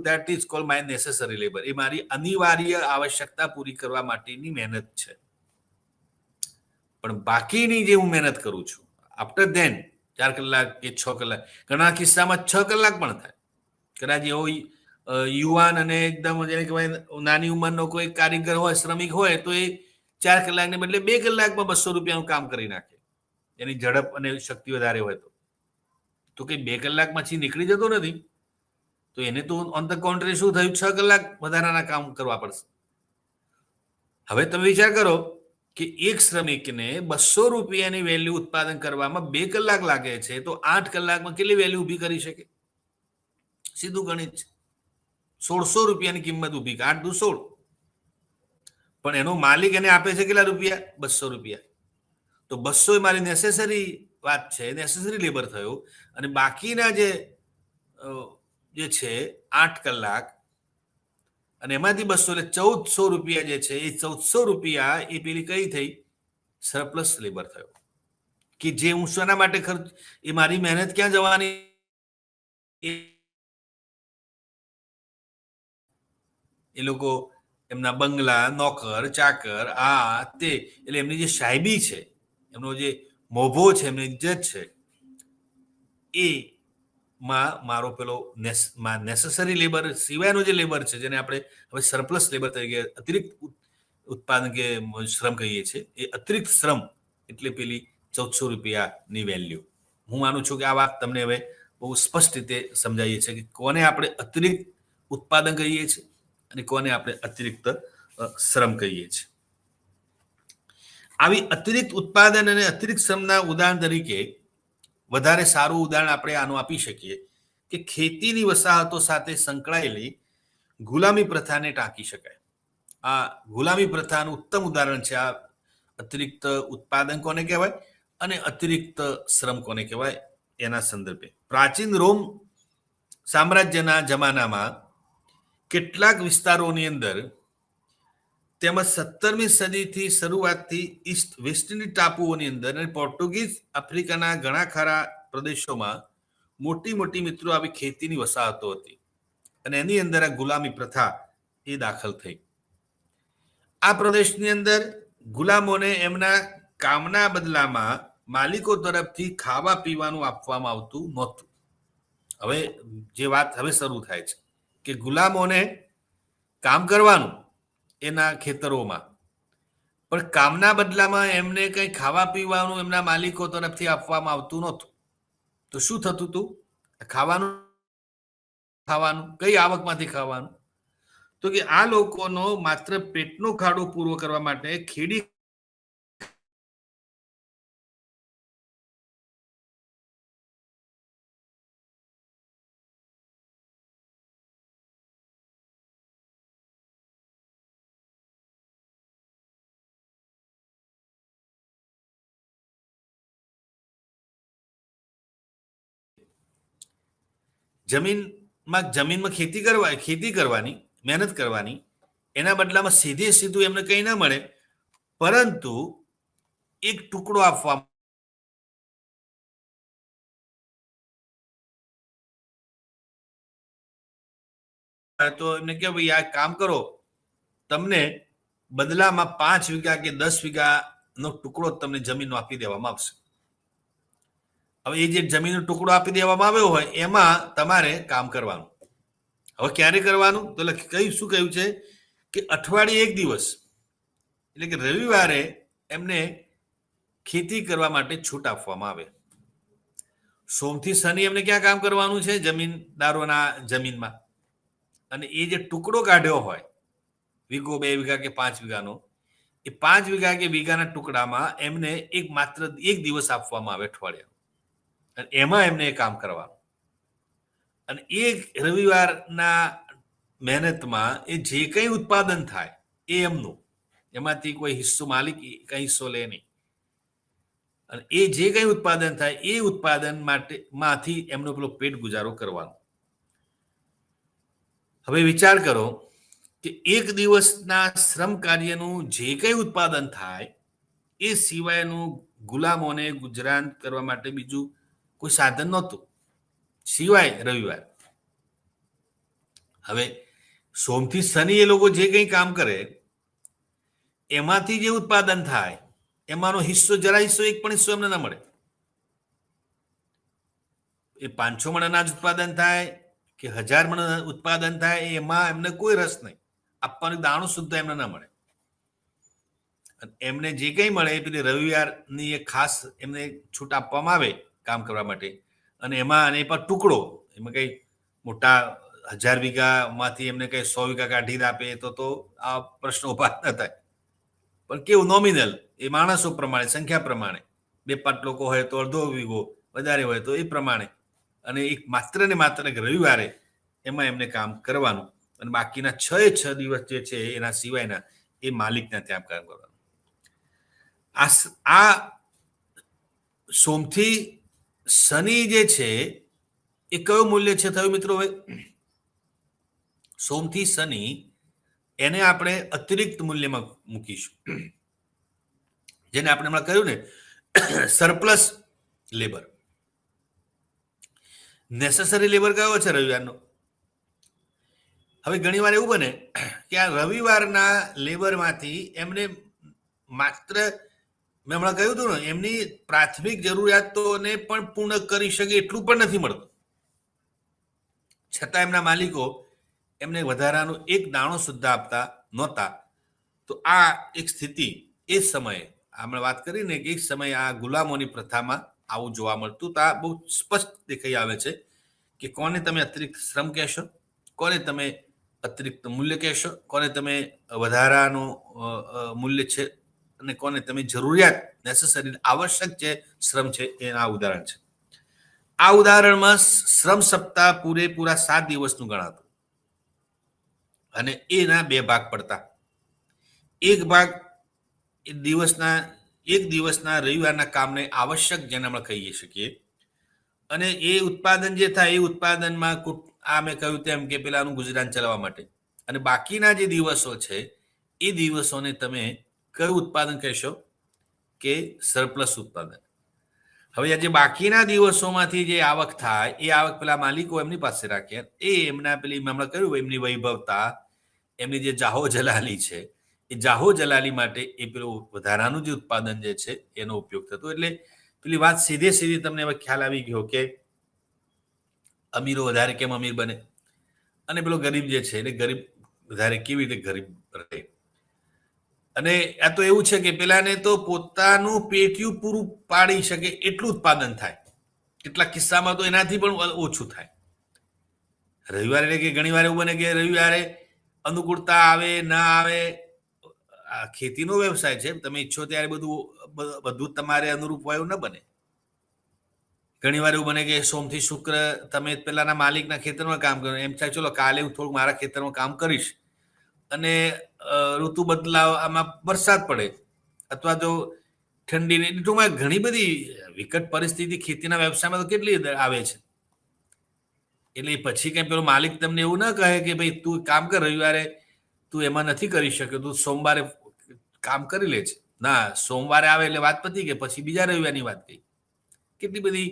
that is called my necessary labor. એ મારી અનિવાર્ય આવશ્યકતા પૂરી કરવા માટેની મહેનત છે. પણ બાકીની જે હું મહેનત કરું છું આફ્ટર ધેન 4 કલાક કે 6 કલાક, ઘણા કિસ્સામાં 6 કલાક પણ થાય. કદાચ એવો યુવાન અને એકદમ જેને કહેવાય નાની ઉંમરનો કોઈ કારીગર હોય, શ્રમિક હોય, તો એ 4 કલાકને બદલે 2 કલાકમાં 200 રૂપિયાનું કામ કરી નાખે, એની ઝડપ અને શક્તિ વધારે હોય તો કઈ 2 કલાકમાંથી નીકળી જતો નથી. તો એને તો ઓન ધ કોન્ટ્રી શું થયું, 6 કલાક વધારાના કામ કરવા પડશે. હવે તમે વિચાર કરો કે એક શ્રમિકને 200 રૂપિયાની વેલ્યુ ઉત્પાદન કરવામાં 2 કલાક લાગે છે, તો 8 કલાકમાં કેટલી વેલ્યુ ઊભી કરી શકે? સીધું ગણિત છે. 1600 રૂપિયાની કિંમત ઊભી, 8 દુ 16. પણ એનો માલિક એને આપે છે કેટલા રૂપિયા? 200 રૂપિયા. તો 200 એ મારી નેસેસરી વાત છે, નેસેસરી લેબર થયો. અને બાકીના જે છે 8 કલાક અને એમાંથી 200 એટલે 1400 રૂપિયા જે છે, એ 1400 રૂપિયા એ પેલી કઈ થઈ? સરપ્લસ લેબર થયો. કે જે હું શાના માટે ખર્ચ, એ મારી મહેનત ક્યાં જવાની? એ લોકો એમના બંગલા, નોકર, ચાકર, આ તે, એટલે એમની જે સાહેબી છે, એમનો જે મોભો છે, એમની ઇજ્જત છે, એ માં મારો પેલો નેસેસરી લેબર સિવાયનો જે લેબર છે, જેને આપણે હવે સરપ્લસ લેબર તરીકે અતિરિક્ત ઉત્પાદન કે શ્રમ કહીએ છીએ, એ અતિરિક્ત શ્રમ એટલે પેલી 1400 રૂપિયાની વેલ્યુ. હું માનું છું કે આ વાત તમને હવે બહુ સ્પષ્ટ રીતે સમજાઈએ છે કે કોને આપણે અતિરિક્ત ઉત્પાદન કહીએ છીએ અને કોને આપણે અતિરિક્ત શ્રમ કહીએ છીએ. આવી અતિરિક્ત ઉત્પાદન અને અતિરિક્ત શ્રમના ઉદાહરણ તરીકે વધારે સારું ઉદાહરણ આપણે આનું આપી શકીએ કે ખેતીની વસાહતો સાથે સંકળાયેલી ગુલામી પ્રથાને ટાંકી શકાય. આ ગુલામી પ્રથાનું ઉત્તમ ઉદાહરણ છે. આ અતિરિક્ત ઉત્પાદન કોને કહેવાય અને અતિરિક્ત શ્રમ કોને કહેવાય એના સંદર્ભે. પ્રાચીન રોમ સામ્રાજ્યના જમાનામાં કેટલાક વિસ્તારોની અંદર તેમજ 17મી સદીથી શરૂઆતથી વેસ્ટ ઇન્ડિઝ ટાપુઓની અંદર અને પોર્ટુગીઝ આફ્રિકાના ઘણા ખરા પ્રદેશોમાં મોટી મોટી મિત્રો આવી ખેતીની વસાહતો હતી અને એની અંદર આ ગુલામી પ્રથા એ દાખલ થઈ. આ પ્રદેશની અંદર ગુલામોને એમના કામના બદલામાં માલિકો તરફથી ખાવા પીવાનું આપવામાં આવતું નહોતું. હવે જે વાત હવે શરૂ થાય છે કે ગુલામોને કામ કરવાનું એના ખેતરોમાં, પણ કામના બદલામાં એમને કંઈ ખાવા પીવાનું એમના માલિકો તરફથી આપવામાં આવતું નહોતું. તો શું થતું હતું? ખાવાનું કઈ આવકમાંથી ખાવાનું? તો કે આ લોકોનો માત્ર પેટનો ખાડો પૂરો કરવા માટે ખેડી જમીનમાં ખેતી કરવાની, મહેનત કરવાની, એના બદલામાં સીધું એમને કંઈ ના મળે, પરંતુ એક ટુકડો આપવા, તો એમને કે ભાઈ આ કામ કરો, તમને બદલામાં 5 વીઘા કે 10 વીઘાનો ટુકડો તમને જમીનનો આપી દેવામાં આવશે. હવે એ જે જમીનનો ટુકડો આપી દેવામાં આવ્યો હોય એમાં તમારે કામ કરવાનું. હવે ક્યારે કરવાનું? તો શું કહ્યું છે કે અઠવાડિયે 1 દિવસ એટલે કે રવિવારે એમને ખેતી કરવા માટે છૂટ આપવામાં આવે. સોમથી શનિ એમને ક્યાં કામ કરવાનું છે? જમીનદારોના જમીનમાં. અને એ જે ટુકડો કાઢ્યો હોય, વીઘો, 2 વીઘા કે 5 વીઘાનો, એ 5 વીઘા કે વીઘાના ટુકડામાં એમને માત્ર એક દિવસ આપવામાં આવે અઠવાડિયા. અને એમાં એમને એ કામ કરવાનું. અને એ રવિવારના મહેનતમાં એ જે કંઈ ઉત્પાદન થાય એ એમનું, એમાંથી કોઈ હિસ્સો માલિક કઈ હિસ્સો લે નહીં. અને એ જે કંઈ ઉત્પાદન થાય એ ઉત્પાદન માંથી એમનો પેલો પેટ ગુજારો કરવાનો. હવે વિચાર કરો કે એક દિવસના શ્રમ કાર્યનું જે કંઈ ઉત્પાદન થાય એ સિવાયનું ગુલામોને ગુજરાન કરવા માટે બીજું કોઈ સાધન નહોતું, સિવાય રવિવાર. હવે સોમથી શનિ એ લોકો જે કંઈ કામ કરે એમાંથી જે ઉત્પાદન થાય એમાંનો હિસ્સો જરા હિસ્સો એક પણ હિસ્સો એમને ના મળે. એ 500 મણ અનાજ ઉત્પાદન થાય કે 1000 મણ ઉત્પાદન થાય એમાં એમને કોઈ રસ નહીં. આપવાનું દાણું સુદ્ધા એમને ના મળે. એમને જે કંઈ મળે એ પેલી રવિવારની એક ખાસ એમને છૂટ આપવામાં આવે કામ કરવા માટે. અને એમાં અને પણ ટુકડો, એમાં કઈ મોટા 1000 વીઘામાંથી એમને કઈ 100 વીઘા કાઢી આપે તો આ પ્રશ્ન ઉભા ન થાય. પણ કેવું નોમિનલ, એ માણસો પ્રમાણે, સંખ્યા પ્રમાણે, 2-5 લોકો હોય તો અડધો વીઘો, વધારે હોય તો એ પ્રમાણે. અને એક માત્ર ને માત્ર રવિવારે એમાં એમને કામ કરવાનું અને બાકીના 6 દિવસ જે છે એના સિવાયના એ માલિકના ત્યાં કામ કરવાનું. આ સોમથી શનિ જે છે એ કયું મૂલ્ય છે થયું મિત્રો? હવે સોમથી શનિ એને આપણે અતિરિક્ત મૂલ્યમાં મૂકીશું, જેને આપણે હમણાં કહ્યું ને સરપ્લસ લેબર. નેસેસરી લેબર કયો છે રવિવારનો? હવે ઘણી વાર એવું બને કે આ રવિવારના લેબરમાંથી એમને માત્ર, મેં હમણાં કહ્યું હતું ને, એમની પ્રાથમિક જરૂરિયાતોને પણ પૂર્ણ કરી શકે એટલું પણ નથી મળતું. છતાં એમના માલિકો એમને વધારાનું એક દાણો સુદ્ધા આપતા નહોતા. તો આ એક સ્થિતિ એ સમયે આપણે વાત કરીને કે એક સમયે આ ગુલામોની પ્રથામાં આવું જોવા મળતું. તો આ બહુ સ્પષ્ટ દેખાઈ આવે છે કે કોને તમે અતિરિક્ત શ્રમ કહેશો, કોને તમે અતિરિક્ત મૂલ્ય કહેશો, કોને તમે વધારાનું મૂલ્ય છે અને કોને તમે જરૂરિયાત, નેસેસરી, આવશ્યક જે શ્રમ છે એના ઉદાહરણ છે. આ ઉદાહરણમાં શ્રમ સપ્તાહ પૂરેપૂરા 7 દિવસનું ગણાતું અને એના 2 ભાગ પડતા. એક ભાગ એક દિવસના રવિવારના કામને આવશ્યક, જેને આપણે કહી શકીએ, અને એ ઉત્પાદન જે થાય એ ઉત્પાદનમાં આ મેં કહ્યું તેમ કે પેલાનું ગુજરાન ચલાવવા માટે. અને બાકીના જે દિવસો છે એ દિવસોને તમે કયું ઉત્પાદન કહેશો? કે સરપ્લસ ઉત્પાદન. હવે જે બાકીના દિવસોમાંથી જે આવક થાય એ આવક પેલા માલિકો એમની પાસે રાખે, એ એમના પેલી હમણાં કહ્યું એમની વૈભવતા, એમની જે જાહો જલાલી છે એ જાહો જલાલી માટે એ પેલું વધારાનું જે ઉત્પાદન જે છે એનો ઉપયોગ થતો. એટલે પેલી વાત સીધી તમને હવે ખ્યાલ આવી ગયો કે અમીરો વધારે કેમ અમીર બને અને પેલો ગરીબ જે છે એટલે ગરીબ વધારે કેવી રીતે ગરીબ રહે. અને આ તો એવું છે કે પેલાને તો પોતાનું પેટીયું પૂરું પાડી શકે એટલું ઉત્પાદન થાય, કેટલાક કિસ્સામાં તો એનાથી પણ ઓછું થાય. રવિવારે એટલે કે ઘણી વાર એવું બને કે રવિવારે અનુકૂળતા આવે ના આવે, આ ખેતીનો વ્યવસાય છે, તમે ઈચ્છો ત્યારે બધું તમારે અનુરૂપ હોય એવું ન બને. ઘણી વાર એવું બને કે સોમથી શુક્ર તમે પેલાના માલિકના ખેતરમાં કામ કરો, એમ થાય ચલો કાલે હું થોડું મારા ખેતરમાં કામ કરીશ, અને ઋતુ બદલાવ, આમાં વરસાદ પડે અથવા તો ઠંડીને, ટૂંકમાં ઘણી બધી વિકટ પરિસ્થિતિ ખેતીના વ્યવસાયમાં તો કેટલી આવે છે. એટલે પછી કઈ પેલો માલિક તમને એવું ના કહે કે ભાઈ તું કામ કર, રવિવારે તું એમાં નથી કરી શક્યો, તું સોમવારે કામ કરી લે છે. ના, સોમવારે આવે એટલે વાત પતી ગઈ, પછી બીજા રવિવારની વાત ગઈ. કેટલી બધી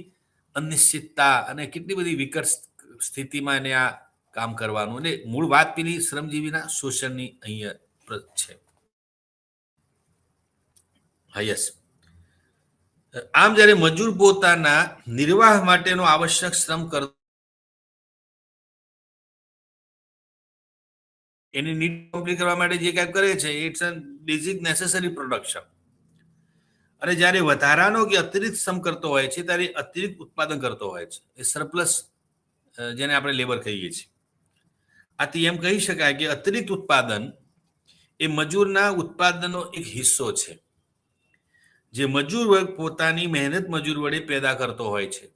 અનિશ્ચિતતા અને કેટલી બધી વિકટ સ્થિતિમાં એને આ કામ કરવાનું. એટલે મૂળ વાત પેલી શ્રમજીવીના શોષણની અહીંયા છે. હા, યસ. આમ જ્યારે મજૂર પોતાના નિર્વાહ માટેનો આવશ્યક શ્રમ કરતો, એની નીડ કમ્પ્લીટ કરવા માટે જે કાંઈ કરે છે it's a basic necessary production. અને જ્યારે વધારાનો કે અતિરિક્ત શ્રમ કરતો હોય છે ત્યારે અતિરિક્ત ઉત્પાદન કરતો હોય છે, એ સરપ્લસ, જેને આપણે લેબર કહીએ છીએ. આથી એમ કહી શકાય કે અતિરિક્ત ઉત્પાદન એ મજૂરના ઉત્પાદનનો એક હિસ્સો છે જે મજૂર વર્ગ પોતાની મહેનત મજૂર વડે પેદા કરતો હોય છે.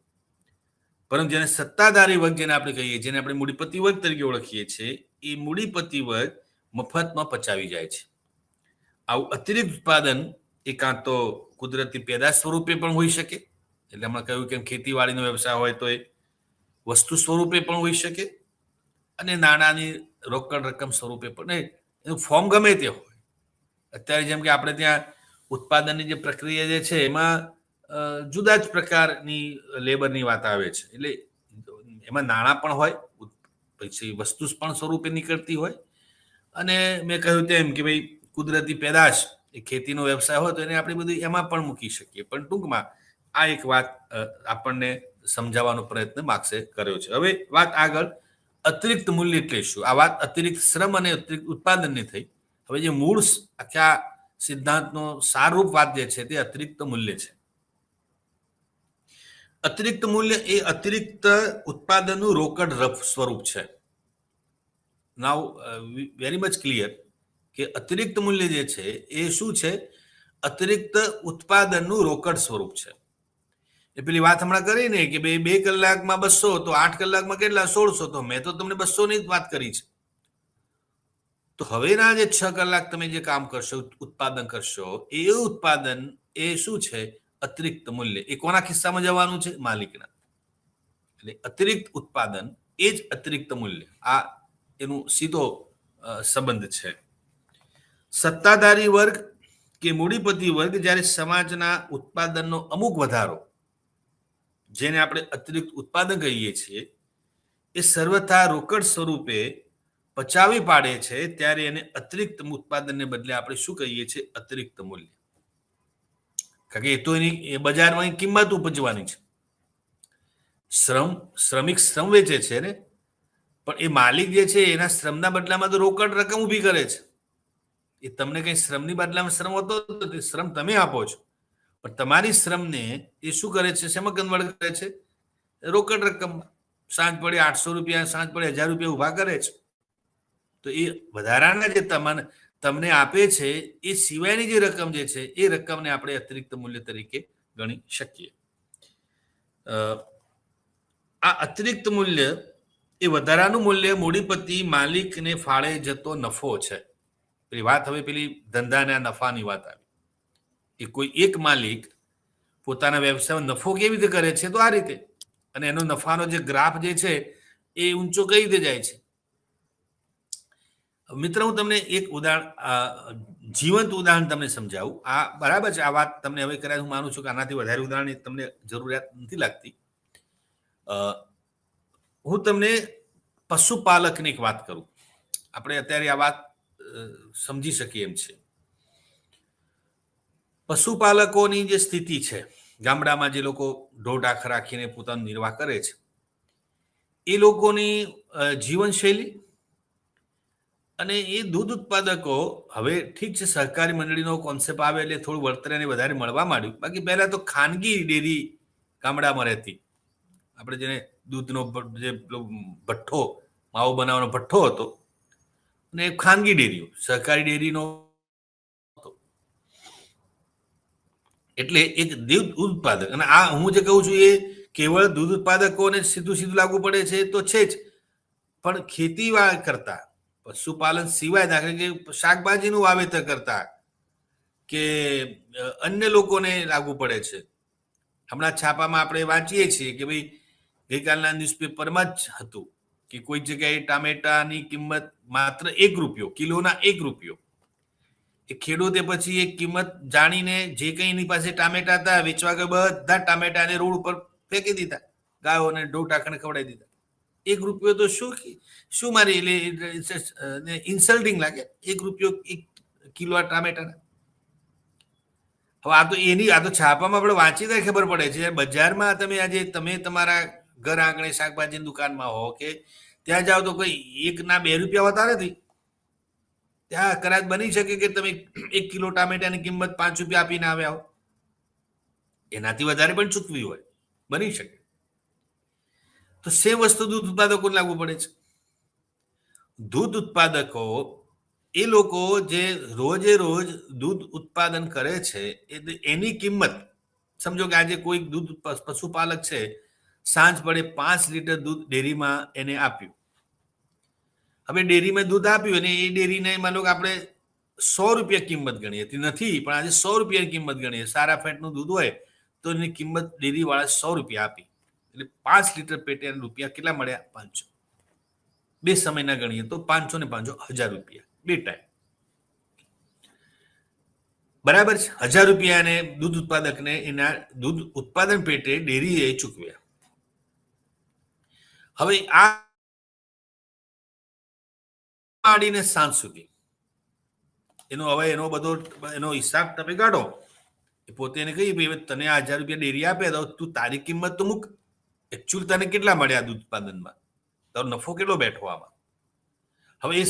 પરંતુ જેને સત્તાધારી વર્ગ જેને આપણે કહીએ, જેને આપણે મૂડીપતિ વર્ગ તરીકે ઓળખીએ છીએ, એ મૂડીપતિ વર્ગ મફતમાં પચાવી જાય છે. આવું અતિરિક્ત ઉત્પાદન એ કાં તો કુદરતી પેદાશ સ્વરૂપે પણ હોઈ શકે, એટલે હમણાં કહ્યું કે ખેતીવાડીનો વ્યવસાય હોય તો એ વસ્તુ સ્વરૂપે પણ હોઈ શકે, અને નાણાંની રોકડ રકમ સ્વરૂપે પણ, એનું ફોર્મ ગમે તે હોય. અત્યારે જેમ કે આપણે ત્યાં ઉત્પાદનની જે પ્રક્રિયા જે છે એમાં જુદા જ પ્રકારની લેબરની વાત આવે છે, એટલે એમાં નાણાં પણ હોય, પછી વસ્તુ પણ સ્વરૂપે નીકળતી હોય, અને મેં કહ્યું તેમ કે ભાઈ કુદરતી પેદાશ એ ખેતીનો વ્યવસાય હોય તો એને આપણે બધું એમાં પણ મૂકી શકીએ. પણ ટૂંકમાં આ એક વાત આપણને સમજાવવાનો પ્રયત્ન માર્ક્સે કર્યો છે. હવે વાત આગળ, અતિરિક્ત મૂલ્ય એટલે શું? આ વાત અતિરિક્ત શ્રમ અને અતિરિક્ત ઉત્પાદનની થઈ. હવે જે મૂળ આખા સિદ્ધાંતનો સારરૂપ વાત જે છે તે અતિરિક્ત મૂલ્ય છે. અતિરિક્ત મૂલ્ય એ અતિરિક્ત ઉત્પાદનનું રોકડ સ્વરૂપ છે. નાઉ વેરી મચ ક્લિયર કે અતિરિક્ત મૂલ્ય જે છે એ શું છે? અતિરિક્ત ઉત્પાદનનું રોકડ સ્વરૂપ છે. એ પેલી વાત હમણાં કરી ને કે ભાઈ 2 કલાકમાં 200 તો 8 કલાકમાં કેટલા? 1600. તો મેં તો તમને 200 ની જ વાત કરી છે. તો હવેના જે 6 કલાક તમે જે કામ કરશો, ઉત્પાદન કરશો, એ ઉત્પાદન એ શું છે? અતિરિક્ત મૂલ્ય. એ કોના ખિસ્સામાં જવાનું છે? માલિકના. એટલે અતિરિક્ત ઉત્પાદન એ જ અતિરિક્ત મૂલ્ય. આ એનું સીધો સંબંધ છે. સત્તાધારી વર્ગ કે મૂડીપતિ વર્ગ જ્યારે સમાજના ઉત્પાદનનો અમુક વધારો, જેને આપણે અતિરિક્ત ઉત્પાદન કહીએ છીએ, એ સર્વથા રોકડ સ્વરૂપે પચાવી પાડે છે, ત્યારે એને અતિરિક્ત ઉત્પાદનને બદલે આપણે શું કહીએ છીએ? અતિરિક્ત મૂલ્ય. કારણ કે એ તો એની બજારમાં કિંમત ઉપજવાની છે. શ્રમિક શ્રમ વેચે છે ને, પણ એ માલિક જે છે એના શ્રમના બદલામાં તો રોકડ રકમ ઊભી કરે છે. એ તમને કઈ શ્રમની બદલામાં શ્રમ હોતો નથી, શ્રમ તમે આપો છો, પણ તમારી શ્રમને એ શું કરે છે? શેમાં કન્વર્ટ કરે છે? રોકડ રકમ. સાંજ પડે 800 રૂપિયા, સાંજ પડે 1000 રૂપિયા ઉભા કરે છે. તો એ વધારાના જે તમને આપે છે એ સિવાયની જે રકમ જે છે એ રકમને આપણે અતિરિક્ત મૂલ્ય તરીકે ગણી શકીએ. આ અતિરિક્ત મૂલ્ય એ વધારાનું મૂલ્ય મૂડીપતિ માલિકને ફાળે જતો નફો છે. પેલી વાત હવે પેલી ધંધાના નફાની વાત આવી કે કોઈ એક માલિક પોતાના વ્યવસાયમાં નફો કેવી રીતે કરે છે? તો આ રીતે. અને એનો નફાનો જે ગ્રાફ જે છે એ ઊંચો કઈ રીતે જાય છે? મિત્ર, હું તમને એક જીવંત ઉદાહરણ તમને સમજાવું. આ બરાબર છે, આ વાત તમને હવે કદાચ હું માનું છું કે આનાથી વધારે ઉદાહરણ તમને જરૂરિયાત નથી લાગતી. હું તમને પશુપાલકની એક વાત કરું. આપણે અત્યારે આ વાત સમજી શકીએ એમ છે. પશુપાલકોની જે સ્થિતિ છે, ગામડામાં જે લોકો ઢોર ઢાંખર રાખીને પોતાનો નિર્વાહ કરે છે, એ લોકોની જીવનશૈલી અને એ દૂધ ઉત્પાદકો, હવે ઠીક છે સહકારી મંડળીનો કોન્સેપ્ટ આવે એટલે થોડું વળતર એને વધારે મળવા માંડ્યું. બાકી પહેલા તો ખાનગી ડેરી ગામડામાં રહેતી. આપણે જેને દૂધનો જે ભઠ્ઠો, માવો બનાવવાનો ભઠ્ઠો હતો, અને ખાનગી ડેરીઓ, સહકારી ડેરીનો. એટલે એક દૂધ ઉત્પાદક, અને આ હું જે કહું છું એ કેવળ દૂધ ઉત્પાદકોને સીધું લાગુ પડે છે તો છે જ, પણ ખેતી કરતા, પશુપાલન સિવાય દાખલા કે શાકભાજીનું વાવેતર કરતા કે અન્ય લોકોને લાગુ પડે છે. હમણાં છાપામાં આપણે વાંચીએ છીએ કે ભાઈ ગઈકાલના ન્યૂઝપેપરમાં જ હતું કે કોઈ જગ્યાએ ટામેટાની કિંમત માત્ર ₹1, કિલોના ₹1. એ ખેડૂતે પછી એ કિંમત જાણીને જે કંઈ એની પાસે ટામેટા હતા વેચવા ગયો, બધા ટામેટાને રોડ ઉપર ફેંકી દીધા, ગાયો અને ઢોર ઢાંખરને ખવડાવી દીધા. ₹1 તો શું મારી એટલે ઇન્સલ્ટિંગ લાગે. ₹1 1 કિલો ટામેટાના. હવે આ તો છાપામાં આપણે વાંચી તો ખબર પડે છે. બજારમાં તમે તમારા ઘર આંગણે શાકભાજીની દુકાનમાં હો કે ત્યાં જાઓ તો કોઈ ₹1 ના ₹2 હોતા નથી. ત્યાં કદાચ બની શકે કે તમે 1 કિલો ટામેટાની કિંમત ₹5 આપીને આવ્યા હો, એનાથી વધારે પણ ચૂકવી હોય, બની શકે. તો સેમ વસ્તુ દૂધ ઉત્પાદકોને લાગુ પડે છે. દૂધ ઉત્પાદકો એ લોકો જે રોજે રોજ દૂધ ઉત્પાદન કરે છે, એની કિંમત, સમજો કે આજે કોઈ દૂધ પશુપાલક છે સાંજ પડે 5 લીટર દૂધ ડેરીમાં એને આપ્યું. હવે ડેરીમાં દૂધ આપ્યું અને એ ડેરીને માનો કે આપણે 100 રૂપિયા કિંમત ગણીએ નથી, પણ આજે 100 રૂપિયાની કિંમત ગણીએ. સારા ફેટનું દૂધ હોય તો એની કિંમત ડેરીવાળા 100 રૂપિયા આપી, એટલે 5 લીટર પેટે રૂપિયા કેટલા મળ્યા? 500. 2 સમયના ગણીએ તો 500 ને 500 1000 રૂપિયા 2 ટાઈમ. બરાબર છે. 1000 રૂપિયાને દૂધ ઉત્પાદકને એના દૂધ ઉત્પાદન પેટે ડેરીએ ચૂકવ્યા. હવે આ આડીને સાંજ સુધી એનો બધો હિસાબ તમે કાઢો. પોતે એને કહી ભાઈ તને 1000 રૂપિયા ડેરી આપે તો તું તારી કિંમત તો મૂક. એકચ્યુઅલ તને કેટલા મળ્યા દૂધ ઉત્પાદનમાં? તારો નફો કેટલો બેઠો આમાં? હવે એ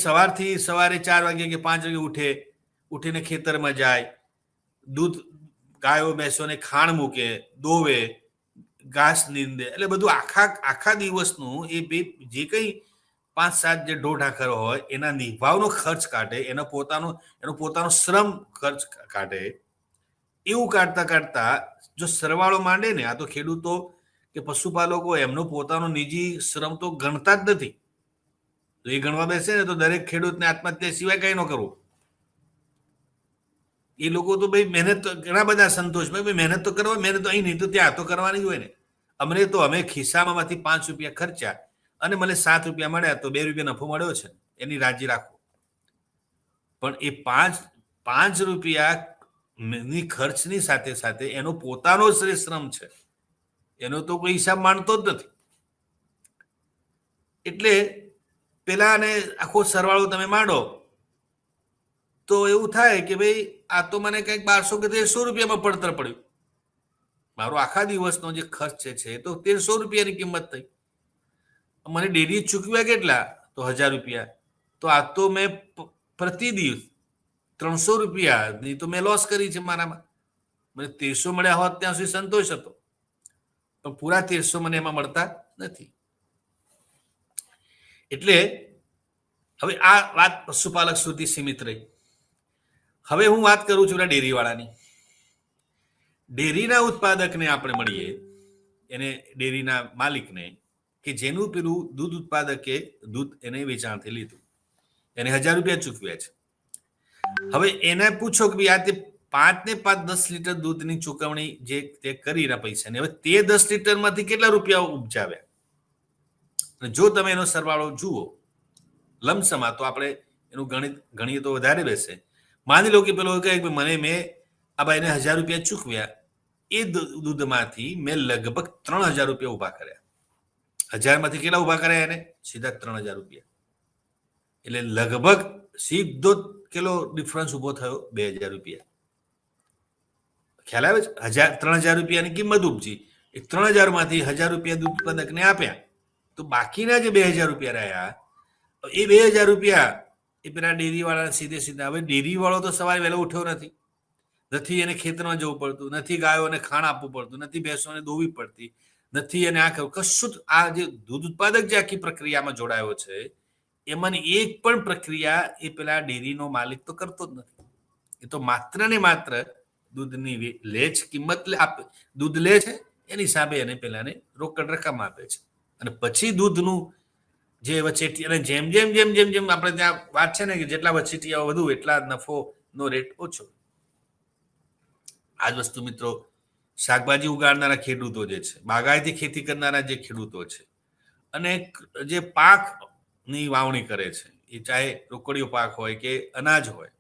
સવારે 4 વાગે કે 5 વાગે ઉઠીને ખેતરમાં જાય, દૂધ ગાયો ભેંસોને ખાણ મૂકે, દોવે, ઘાસ નીંદે, એટલે બધું આખા દિવસનું એ જે કઈ 5-7 જે ઢોર ઢાંખર હોય એના નિભાવનો ખર્ચ કાઢે, એનો પોતાનો શ્રમ ખર્ચ કાઢે. એવું કાઢતા જો સરવાળો માંડે ને, આ તો ખેડૂતો કે પશુપાલકો એમનો પોતાનો નિજી શ્રમ તો ગણતા જ નથી. તો એ ગણવા બેસે ને તો દરેક ખેડૂતને આત્મહત્યા સિવાય કઈ ન કરવું. એ લોકો તો ભાઈ મહેનત ઘણા બધા સંતોષ ભાઈ મહેનત તો કરવા, મહેનત તો અહીં નહીં તો ત્યાં તો કરવાની જ હોય ને. અમે ખિસ્સામાંથી 5 રૂપિયા ખર્ચ્યા અને મને 7 રૂપિયા મળ્યા તો 2 રૂપિયા નફો મળ્યો છે, એની રાજી રાખો. પણ એ 5 રૂપિયા ની ખર્ચની સાથે સાથે એનો પોતાનો શ્રમ છે, એનો તો કોઈ હિસાબ માનતો જ નથી. એટલે પેલાને આખો સરવાળો તમે માંડો તો એવું થાય કે ભાઈ આ તો મને કંઈક 1200 કે 1300 રૂપિયામાં પડતર પડ્યું. મારો આખા દિવસનો જે ખર્ચ છે તો 1300 રૂપિયાની કિંમત થઈ. મને ડેરી ચૂકવ્યા કેટલા? તો 1000 રૂપિયા. તો આ તો મેં પ્રતિ દિવસ 300 રૂપિયાની તો મેં લોસ કરી છે મારામાં. મને 1300 મળ્યા હોત ત્યાં સુધી સંતોષ હતો, પણ પૂરા 1300 મને એમાં મળતા નથી. એટલે હવે આ વાત પશુપાલક સુધી સીમિત રહી. હવે હું વાત કરું છું ડેરીવાળાની. ડેરીના ઉત્પાદકને આપણે મળીએ, એને ડેરીના માલિકને, કે જેનું પેલું દૂધ ઉત્પાદકે દૂધ એને વેચાણથી લીધું, એને 1000 રૂપિયા ચૂકવ્યા છે. હવે એને પૂછો કે ભાઈ આ તે 5 ને 5 10 લીટર દૂધની ચૂકવણી જે તે કરીને પૈસાની, હવે તે 10 લીટરમાંથી કેટલા રૂપિયા ઉપજાવ્યા? જો તમે એનો સરવાળો જુઓ લમસમા, તો આપણે એનું ગણિત ગણીએ તો વધારે બેસે. માની લો કે પેલો કહે કે મેં આ ભાઈને 1000 રૂપિયા ચૂકવ્યા, એ દૂધમાંથી મેં લગભગ 3000 રૂપિયા ઉભા કર્યા. 1000માંથી કેટલા ઉભા કર્યા? એને સીધા 3000 રૂપિયા. એટલે લગભગ સીધો કેટલો ડિફરન્સ ઉભો થયો? 2000 રૂપિયા. ખ્યાલ આવે છે? 3000 રૂપિયાની કિંમત ઉપજી, એ 3000માંથી 1000 રૂપિયા દૂધ ઉત્પાદકને આપ્યા, તો બાકીના જે 2000 રૂપિયા રહ્યા, એ 2000 રૂપિયા એ પેલા ડેરીવાળા સીધા. હવે ડેરીવાળો તો સવારે વહેલો ઉઠ્યો નથી એને ખેતરમાં જવું પડતું, નથી ગાયોને ખાણ આપવું પડતું, નથી ભેંસોને દોવી પડતી, નથી એને આ કશું જ. આ જે દૂધ ઉત્પાદક જે આખી પ્રક્રિયામાં જોડાયો છે, એમાંની એક પણ પ્રક્રિયા એ પેલા ડેરીનો માલિક તો કરતો જ નથી. એ તો માત્ર ને માત્ર દૂધની લે છે, કિંમત આપે, દૂધ લે છે, એની હિસાબે એને પેલાને રોકડ રકમ આપે છે. અને પછી દૂધનું જે વચેટી, અને જેમ જેમ આપણે ત્યાં વાત છે ને કે જેટલા વચેટિયાઓ વધુ એટલા નફોનો રેટ ઓછો. આ જ વસ્તુ મિત્રો શાકભાજી ઉગાડનારા ખેડૂતો જે છે, બાગાયતી ખેતી કરનારા જે ખેડૂતો છે, અને જે પાકની વાવણી કરે છે, એ ચાહે રોકડીયો પાક હોય કે અનાજ હોય,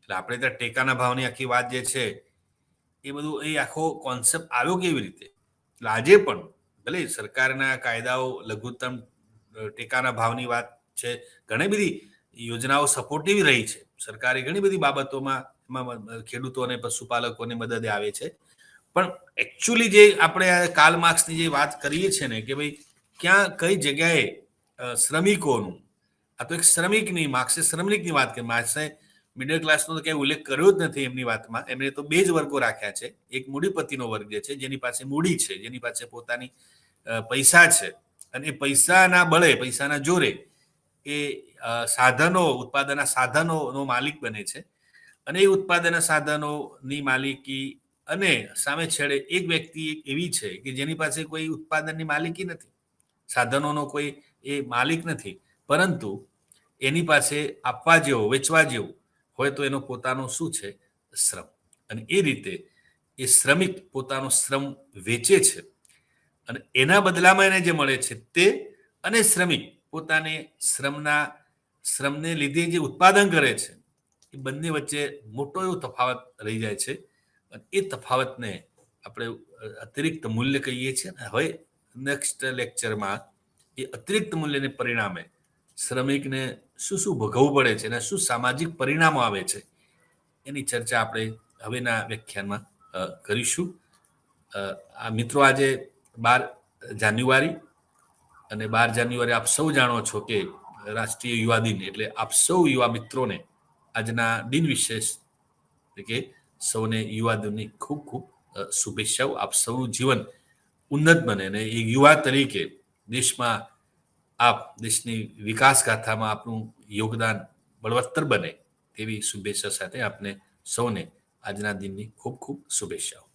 એટલે આપણે ત્યાં ટેકાના ભાવની આખી વાત જે છે એ બધું, એ આખો કોન્સેપ્ટ આવ્યો કેવી રીતે? એટલે આજે પણ ભલે સરકારના કાયદાઓ લઘુત્તમ ટેકાના ભાવની વાત છે, ઘણી બધી યોજનાઓ સપોર્ટિવ રહી છે, સરકારે ઘણી બધી બાબતોમાં ખેડૂતોને પશુપાલકોને મદદ આવે છે. પણ એકચ્યુઅલી જે આપણે કાર્લ માર્ક્સની જે વાત કરીએ છીએ ને કે ભાઈ ક્યાં કઈ જગ્યાએ શ્રમિકોનું, આ તો એક શ્રમિકની, માર્ક્સે શ્રમિકની વાત કરી, માર્ક્સે મિડલ ક્લાસનો તો ક્યાંય ઉલ્લેખ કર્યો જ નથી એમની વાતમાં. એમણે તો 2 જ વર્ગો રાખ્યા છે. એક મૂડીપતિનો વર્ગ જે છે, જેની પાસે મૂડી છે, જેની પાસે પોતાની પૈસા છે, અને એ પૈસાના બળે, પૈસાના જોરે એ સાધનો, ઉત્પાદનના સાધનોનો માલિક બને છે, અને એ ઉત્પાદનના સાધનોની માલિકી અને સામે છેડે એક વ્યક્તિ એવી છે કે જેની પાસે કોઈ ઉત્પાદનની માલિકી નથી, સાધનોનો કોઈ એ માલિક નથી, પરંતુ એની પાસે આપવા જેવો, વેચવા જેવું હોય તો એનો પોતાનો શું છે? શ્રમ. અને એ રીતે એ શ્રમિક પોતાનો શ્રમ વેચે છે અને એના બદલામાં એને જે મળે છે તે, અને શ્રમિક પોતાને શ્રમને લીધે જે ઉત્પાદન કરે છે એ બંને વચ્ચે મોટો એવો તફાવત રહી જાય છે. અને એ તફાવતને આપણે અતિરિક્ત મૂલ્ય કહીએ છીએ. હવે નેક્સ્ટ લેક્ચરમાં એ અતિરિક્ત મૂલ્યને પરિણામે શ્રમિકને શું શું ભોગવવું પડે છે અને શું સામાજિક પરિણામો આવે છે એની ચર્ચા આપણે હવેના વ્યાખ્યાનમાં કરીશું. આ મિત્રો, આજે 12 જાન્યુઆરી, અને 12 જાન્યુઆરી આપ સૌ જાણો છો કે રાષ્ટ્રીય યુવા દિન, એટલે આપ સૌ યુવા મિત્રોને આજના દિન વિશેષ કે સૌને યુવા દિનની ખૂબ ખૂબ શુભેચ્છાઓ. આપ સૌનું જીવન ઉન્નત બને અને એક યુવા તરીકે દેશમાં દેશની વિકાસ ગાથામાં આપનું યોગદાન બળવત્તર બને તેવી શુભેચ્છા સાથે આપને સૌને આજના દિનની ખૂબ ખૂબ શુભેચ્છાઓ.